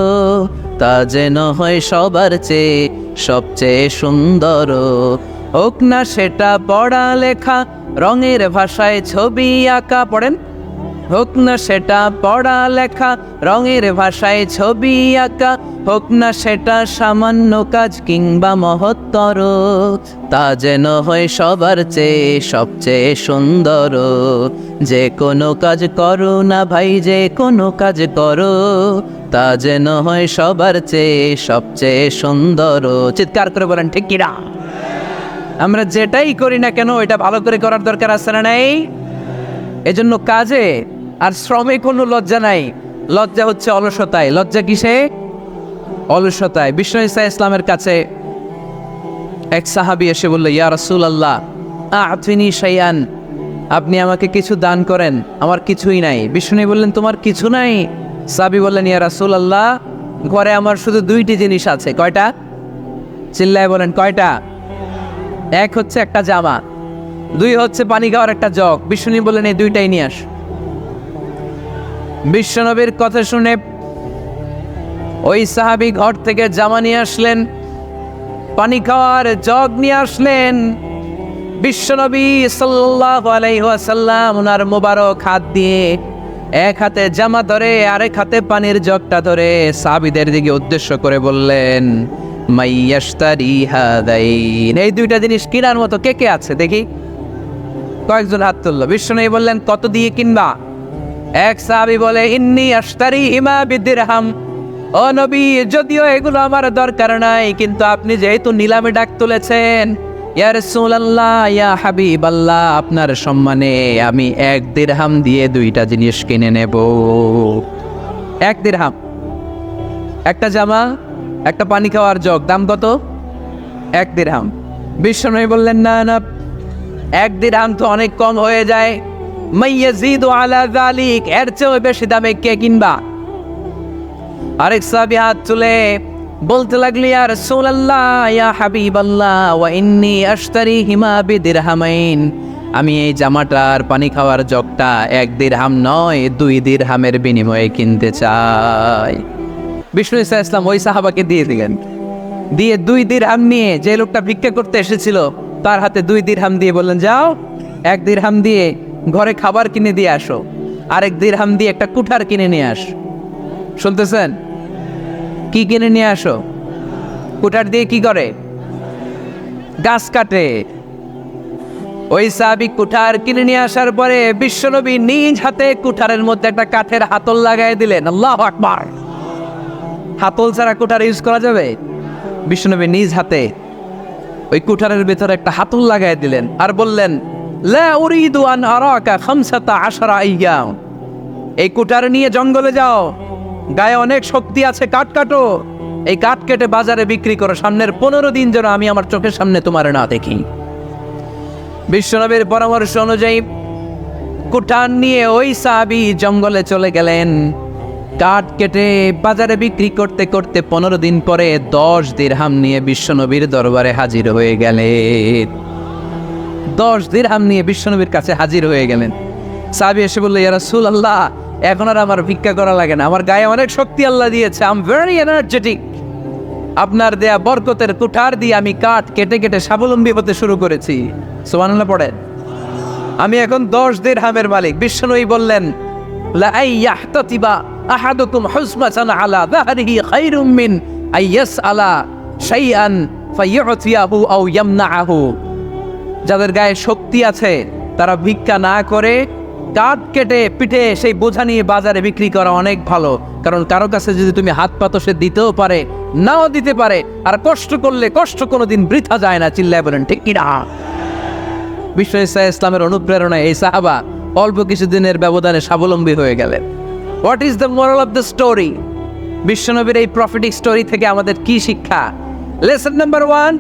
তা যেন হয় সবার চেয়ে সবচেয়ে সুন্দর। হোক না সেটা পড়া লেখা, রঙের ভাষায় ছবি আঁকা। পড়েন, হোক না সেটা পড়া লেখা, রঙের ভাষায় ছবি আঁকা। হোক না সেটা সামান্য কাজ কিংবা মহত্তর, তা যেন হয় সবার চেয়ে সবচেয়ে সুন্দর। যে কোনো কাজ করো না ভাই, যে কোনো কাজ করো তা যেন হয় সবার চেয়ে সবচেয়ে সুন্দর। চিৎকার করে বলেন ঠিক কিনা? আমরা যেটাই করি না কেন এটা ভালো করে করার দরকার আছে না নাই? এজন্য কাজে আর শ্রমে কোনো লজ্জা নাই। লজ্জা হচ্ছে অলসতায়। লজ্জা কিসে? অলসতায়। বিষ্ণু ঈসা ইসলামের কাছে এক সাহাবী এসে বলল, ইয়া রাসূলুল্লাহ আ'তিনি শাইআন, আপনি আমাকে কিছু দান করেন, আমার কিছুই নাই। বিষ্ণু বললেন, তোমার কিছু নাই? সাহাবী বললেন, ইয়া রাসূলুল্লাহ ঘরে আমার শুধু 2টি জিনিস আছে। কয়টা? চিল্লায় বলেন কয়টা? এক হচ্ছে একটা জামা, 2 হচ্ছে পানি খাওয়ার একটা জগ। বিষ্ণু বললেন, এই 2টাই নিয়ে আস। বিশ্বনবীর কথা শুনে ওই সাহাবী ঘর থেকে জামা নিয়ে আসলেন, পানি খাওয়ার জগ নিয়ে আসলেন। বিশ্বনবী সাল্লাল্লাহু আলাইহি ওয়াসাল্লাম ওনার মোবারক হাত দিয়ে এক হাতে জামা ধরে আরেক হাতে পানির জগটা ধরে সাহাবীদের দিকে উদ্দেশ্য করে বললেন, মাইয়াশতারি হাদাইন, এই 2টা জিনিস কেনার মতো কে কে আছে দেখি? কয়েকজন হাত তুলল। বিশ্বনবী বললেন, কত দিয়ে কিনবা? এক সাহাবী বলে, ইন্নী আশতারি হিমা বিদিরহাম, ও নবী যদিও এগুলো আমার দরকার নাই, কিন্তু আপনি যেহেতু নিলামে ডাক তুলেছেন, ইয়া রাসূলুল্লাহ ইয়া হাবিবাল্লাহ, আপনার সম্মানে আমি 1 দিরহাম দিয়ে 2টা জিনিস কিনে নেব। 1 দিরহাম, একটা জামা, একটা পানি খাওয়ার জগ, দাম কত? 1 দিরহাম। বিশ্বনবী বললেন, না না, 1 দিরহাম তো অনেক কম হয়ে যায়। মাইয়াজিদু আলা যালিক, এর চেয়ে বেশি দামে কে কিনবা? আরেক সাহাবী হাত তুলে বলতে লাগলি, ইয়া রাসূলুল্লাহ ইয়া হাবিবাল্লাহ ওয়া ইন্নী আশতারি হিমা বিদিরহামাইন, আমি এই জামাটার পানি খাওয়ার জগটা 1 দিরহাম নয় 2 দিরহামের বিনিময়ে কিনতে চাই। বিষ্ণু ঈসা ইসলাম ওই সাহাবাকে দিয়ে দিলেন। দিয়ে 2 দিরহাম নিয়ে যে লোকটা ভিক্ষা করতে এসেছিল তার হাতে 2 দিরহাম দিয়ে বললেন, যাও 1 দিরহাম দিয়ে ঘরে খাবার কিনে দিয়ে আসো, আরেক দিরহাম দিয়ে একটা কুঠার কিনে নিয়ে আস। শুনতেছেন? কি কিনে নিয়ে আসো? কুঠার দিয়ে কি করে? গাছ কাটে। ওই সাহাবী কুঠার কিনে নিয়ে আসার পরে বিশ্বনবী নিজ হাতে কুঠারের মধ্যে একটা কাঠের হাতল লাগাই দিলেন। আল্লাহু আকবার! হাতল ছাড়া কুঠার ইউজ করা যাবে? বিশ্বনবী নিজ হাতে ওই কুঠারের ভেতরে একটা হাতল লাগাই দিলেন আর বললেন, লা উরিদু আন আরাকা 15 আইয়াম, এই কুঠার নিয়ে জঙ্গলে যাও, গায়ে অনেক শক্তি আছে, কাঠ কাটো, এই কাঠ কেটে বাজারে বিক্রি করো, সামনের 15 দিন যেন আমি আমার চোখের সামনে তোমার না দেখি। বিশ্বনবীর পরামর্শ অনুযায়ী কুঠার নিয়ে ওই সাহাবী জঙ্গলে চলে গেলেন। কাঠ কেটে বাজারে বিক্রি করতে করতে 15 দিন পরে 10 দিরহাম নিয়ে বিশ্বনবীর দরবারে হাজির হয়ে গেলেন। 10 দিরহাম নিয়ে বিশ্বনবীর কাছে হাজির হয়ে গেলেন। সাহাবী এসে বলল, ইয়া রাসূলুল্লাহ এখন আর আমার ভিক্ষা করা লাগে না, আমার গায়ে অনেক শক্তি আল্লাহ দিয়েছে, আই এম ভেরি এনার্জেটিক, আপনার দেয়া বরকতের কুঠার দিয়ে আমি কাঠ কেটে কেটে স্বাবলম্বী হতে শুরু করেছি। সুবহানাল্লাহ পড়েন। আমি এখন 10 দিরহামের মালিক। বিশ্বনবী বললেন, লা আইয়াহতাতিবা আহাদুকুম হুসমাতান আলা যাহরিহি খায়রুম মিন আইয়াসআলা শাইআন ফায়ুতিয়াহু আও ইয়ামনাহু। যাদের গায়ে শক্তি আছে তারা ভিক্ষা না করে কাঠ কেটে পিঠে সেই বোঝা নিয়ে বাজারে বিক্রি করা অনেক ভালো। কারণ কারো কাছে যদি তুমি হাত পাতো সে দিতেও পারে, নাও দিতে পারে। আর কষ্ট করলে কষ্ট কোনোদিন বৃথা যায় না। চিল্লায় বলেন ঠিক কিনা? বিশ্ব ইসলামের অনুপ্রেরণায় এই সাহাবা অল্প কিছুদিনের ব্যবধানে স্বাবলম্বী হয়ে গেলেন। What is the moral of the story? বিশ্বনবীর এই প্রফিটিক স্টোরি থেকে আমাদের কি শিক্ষা? লেসন নাম্বার 1,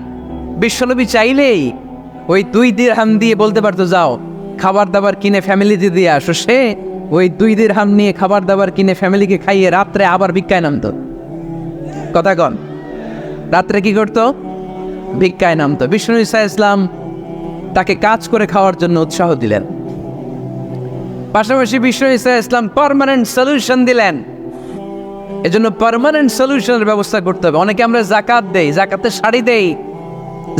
বিশ্বনবী চাইলেই ওই 2 দিরহাম দিয়ে বলতে পারতো, যাও খাবার দাবার কিনে ফ্যামিলিতে দিয়ে আসো। সে ওই 2 দিরহাম নিয়ে খাবার দাবার কিনে ফ্যামিলিকে খাইয়ে রাত্রে আবার ভিক্ষায় নামতো। কথা কন, রাত্রে কি করতো? ভিক্ষায় নামতো। বিশ্বনবী সাল্লাল্লাহু আলাইহি ওয়াসাল্লাম তাকে কাজ করে খাওয়ার জন্য উৎসাহ দিলেন। পাশাপাশি বিশ্বনবী সাল্লাল্লাহু আলাইহি ওয়াসাল্লাম পার্মানেন্ট সলিউশন দিলেন। এজন্য পার্মানেন্ট সলিউশনের ব্যবস্থা করতে হবে। অনেকে আমরা যাকাত দেই, জাকাতের শাড়ি দেই,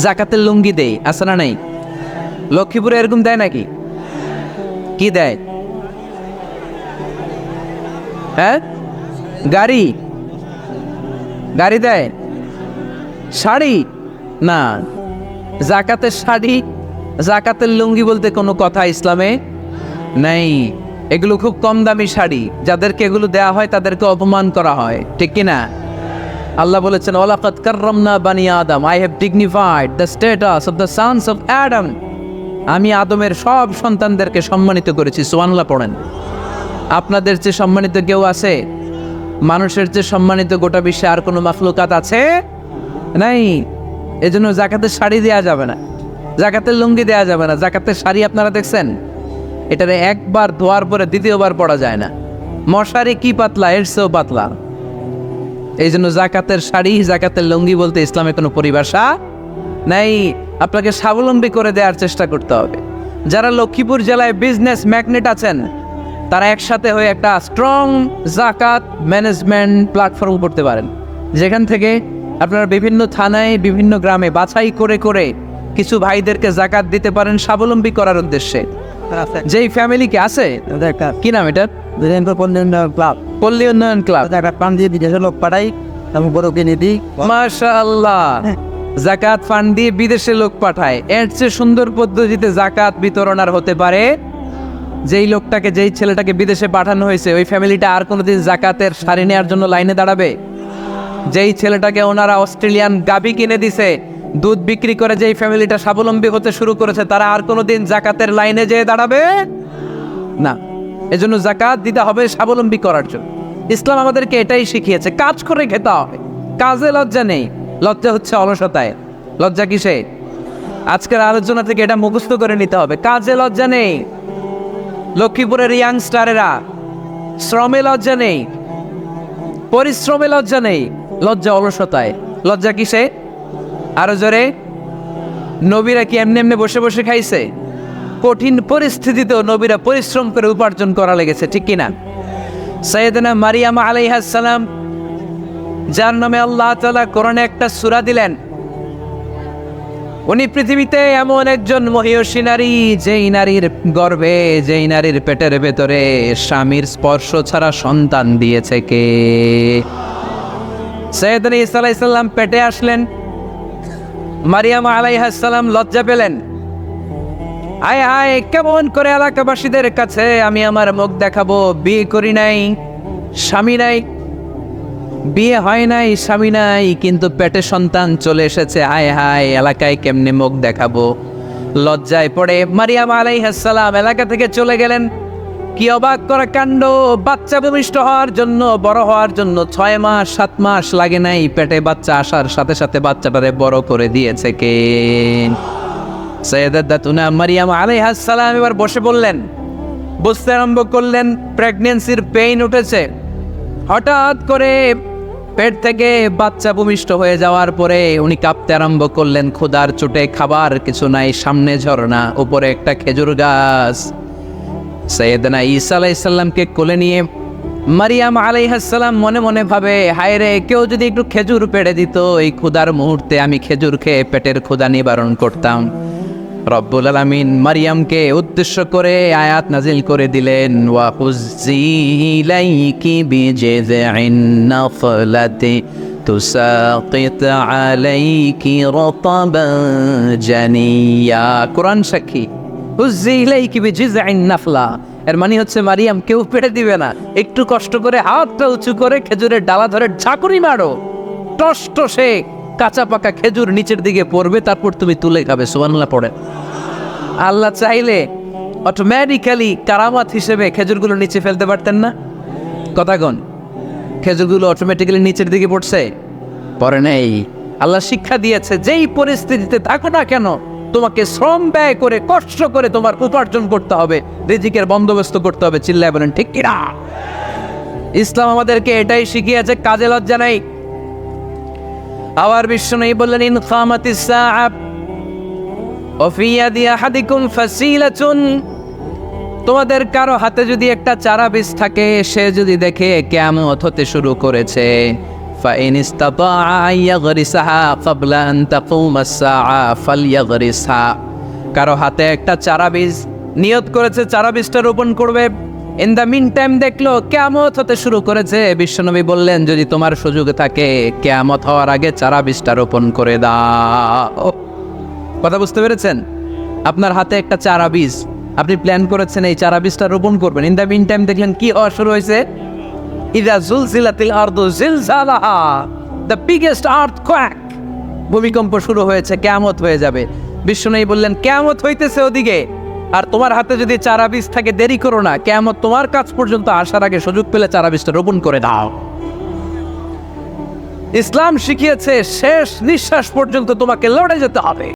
জাকাতের লুঙ্গি দেই, আছে না নাই? লক্ষ্মীপুরে এরকম দেয় নাকি? কি দেয়? হ্যাঁ, গাড়ি দেয়, শাড়ি না। জাকাতের শাড়ি, জাকাতের লুঙ্গি বলতে কোনো কথা ইসলামে নাই। এগুলো খুব কম দামি শাড়ি। যাদেরকে এগুলো দেয়া হয় তাদেরকে অপমান করা হয়, ঠিক কিনা? আল্লাহ বলেছেন, ওয়ালাকাদ কাররামনা বানি আদম, I have dignified the status of the sons of Adam. আমি আদমের সব সন্তানদেরকে সম্মানিত করেছি। সুবহানাল্লাহ পড়েন। আপনাদের চেয়ে সম্মানিত কেউ আছে? মানুষের চেয়ে সম্মানিত গোটা বিশ্বে আর কোনো মাখলুকাত আছে? নাই। এজন্য জাকাতের শাড়ি দেয়া যাবে না, জাকাতের লুঙ্গি দেয়া যাবে না। জাকাতের শাড়ি আপনারা দেখছেন? এটারে একবার ধোয়ার পরে দ্বিতীয়বার পরা যায় না। মশারি কি পাতলা, এর চেয়েও পাতলা। এই জন্য জাকাতের শাড়ি, জাকাতের লুঙ্গি বলতে ইসলামে কোনো পরিভাষা নাই। আপনাকে স্বাবলম্বী করে দেওয়ার চেষ্টা করতে হবে। যারা লক্ষ্মীপুর জেলায় বিজনেস ম্যাগনেট আছেন, তারা একসাথে হয়ে একটা স্ট্রং জাকাত ম্যানেজমেন্ট প্ল্যাটফর্ম করতে পারেন, যেখান থেকে আপনারা বিভিন্ন থানায়, বিভিন্ন গ্রামে বাছাই করে করে কিছু ভাইদেরকে জাকাত দিতে পারেন স্বাবলম্বী করার উদ্দেশ্যে। যেই ফ্যামিলিকে আছে, কি নাম এটা? ক্লাব, পল্লী উন্নয়ন ক্লাব। পান দিয়ে বিদেশে লোক পাঠাই, আমি বড় কিনে দিই। মাশাআল্লাহ, জাকাত ফান্ড দিয়ে বিদেশে লোক পাঠায়। এর চেয়ে সুন্দর পদ্ধতিতে জাকাত বিতরণ আর হতে পারে? যেই লোকটাকে, যেই ছেলেটাকে বিদেশে পাঠানো হয়েছে, ওই ফ্যামিলিটা আর কোনোদিন জাকাতের শাড়ি নেওয়ার জন্য লাইনে দাঁড়াবে? যেই ছেলেটাকে ওনারা অস্ট্রেলিয়ান গাভী কিনে দিছে, দুধ বিক্রি করে যেই ফ্যামিলিটা স্বাবলম্বী হতে শুরু করেছে, তারা আর কোনোদিন জাকাতের লাইনে যেয়ে দাঁড়াবে না। এজন্য জাকাত দিতে হবে স্বাবলম্বী করার জন্য। ইসলাম আমাদেরকে এটাই শিখিয়েছে, কাজ করে খেতে হবে। কাজে লজ্জা নেই, লজ্জা হচ্ছে অলসতায়। লজ্জা কিসে? আজকের আলোচনা থেকে এটা মুখস্থ করে নিতে হবে। কাজে লজ্জা নেই। লক্ষ্মীপুরের ইয়াংস্টারেরা শ্রমে লজ্জা নেই, পরিশ্রমে লজ্জা নেই, লজ্জা অলসতায়। লজ্জা কিসে? আরো জোরে। নবীরা কি এমনি এমনি বসে বসে খাইছে? কঠিন পরিস্থিতিতেও নবীরা পরিশ্রম করে উপার্জন করা লেগেছে, ঠিক কিনা? সাইয়েদনা মারিয়াম আলাইহিস সালাম, যার নামে আল্লাহ তাআলা কোরআনে একটা সূরা দিলেন, উনি পৃথিবীতে এমন একজন মহিয়সী নারী, যেই নারীর গর্ভে, যেই নারীর পেটের ভেতরে স্বামীর স্পর্শ ছাড়া সন্তান দিয়েছে কে? সাইয়েদনা ঈসা আলাইহিস সালাম পেটে আসলেন। মারিয়াম আলাইহিস সালাম লজ্জা পেলেন। আয় হায়, কেমন করে এলাকাবাসীদের কাছে আমি আমার মুখ দেখাবো? বিয়ে করি নাই, স্বামী নাই, বিয়ে হয় নাই, স্বামী নাই, কিন্তু পেটে সন্তান চলে এসেছে। হায় হায়, এলাকায় কেমনে মুখ দেখাবো? লজ্জায় পড়ে মারিয়াম আলাইহিস সালাম এলাকা থেকে চলে গেলেন। কি অবাক করা কাণ্ড! বাচ্চা ভূমিষ্ঠ হওয়ার জন্য, বড় হওয়ার জন্য 6 মাস 7 মাস লাগে নাই। পেটে বাচ্চা আসার সাথে সাথে বাচ্চাটারে বড় করে দিয়েছে কে? সাইয়্যিদাতুনা মারিয়াম আলাইহিস সালাম এবার বসে বললেন, বুঝতে আরম্ভ করলেন প্রেগন্যান্সির পেইন উঠেছে। হঠাৎ করে পেট থেকে বাচ্চা ভূমিষ্ঠ হয়ে যাওয়ার পরে উনি কাঁপতে আরম্ভ করলেন। ক্ষুধার চোটে খাবার কিছু নাই, সামনে ঝর্ণা, উপরে একটা খেজুর গাছ। সাইয়েদনা ঈসা আলাইহিস সালামকে কোলে নিয়ে মারিয়াম আলাইহিস সালাম মনে মনে ভাবে, হায় রে, কেউ যদি একটু খেজুর পেড়ে দিত, এই ক্ষুধার মুহূর্তে আমি খেজুর খেয়ে পেটের ক্ষুধা নিবারণ করতাম। রব্বুল আলামিন মারিয়ামকে উদ্দেশ্য করে আয়াত নাজিল করে দিলেন, ওয়া হুজ্জি ইলাইকি বিজিযিন নাখলাতি তুসাকিত আলাইকি রাতাবান জানিয়া। কোরআন সাক্ষী, হুজ্জি ইলাইকি বিজিযিন নাখলা, এর মানে হচ্ছে মারিয়াম কেউ পেড়ে দিবে না, একটু কষ্ট করে হাতটা উঁচু করে খেজুরের ডালা ধরে ঝাঁকুনি মারো, টস টসে কাঁচা পাকা খেজুর নিচের দিকে পড়বে, তারপর তুমি তুলে খাবে। সুবহানাল্লাহ পড়ে। আল্লাহ চাইলে অটোমেটিক্যালি কারামাত হিসেবে খেজুরগুলো নিচে ফেলতে পারতেন না? কথা কন, খেজুরগুলো অটোমেটিক্যালি নিচের দিকে পড়ছে? পড়ে নেই। আল্লাহ শিক্ষা দিয়েছে, যেই পরিস্থিতিতে থাকো না কেন, তোমাকে শ্রম ব্যয় করে কষ্ট করে তোমার উপার্জন করতে হবে, রিজিকের বন্দোবস্ত করতে হবে। চিল্লায় বলেন ঠিক কিনা? ইসলাম আমাদেরকে এটাই শিখিয়েছে, কাজে লজ্জা নাই। আবার বিশ্বনবী বললেন, ইন খামাতিস সাআ ওয়া ফি ইয়াদি আহাদিকুম ফাসিলাতুন, তোমাদের কারো হাতে যদি একটা চারা বীজ থাকে, সে যদি দেখে কিয়ামত হতে শুরু করেছে, ফাইন ইসতাতা ইয়াগরিসাহা ক্বাবলা আন তাকুমাস সাআ ফালইয়াগরিসহা, কারো হাতে একটা চারা বীজ নিয়ত করেছে, চারা বীজটা রোপণ করবে, ইন দ্য মিন টাইম দেখলো কিয়ামত হতে শুরু করেছে, বিশ্বনবী বললেন, যদি তোমার সুযোগ থাকে কিয়ামত হওয়ার আগে চারা বীজটা রোপণ করে দাও। কথা বুঝতে পেরেছেন? আপনার হাতে একটা চারা বীজ, আপনি প্ল্যান করেছেন এই চারা বীজটা রোপণ করবেন, ইন দ্য মিন টাইম দেখলেন কি হওয়া শুরু হয়েছে, ইযা জুলজিলাতিল আরদু জিলজালাহা, দ্য বিগেস্ট আর্থকোয়েক, ভূমিকম্প শুরু হয়েছে, কিয়ামত হয়ে যাবে। বিশ্বনবী বললেন, কিয়ামত হইতেছে ওদিকে, আর তোমার হাতে যদি চারা বীজ থাকে, দেরি করো না, কিয়ামত তোমার কাছ পর্যন্ত আসার আগে সুযোগ পেলে চারা বীজটা রোপণ করে দাও। ইসলাম শিখিয়েছে শেষ নিঃশ্বাস পর্যন্ত তোমাকে লড়ে যেতে হবে।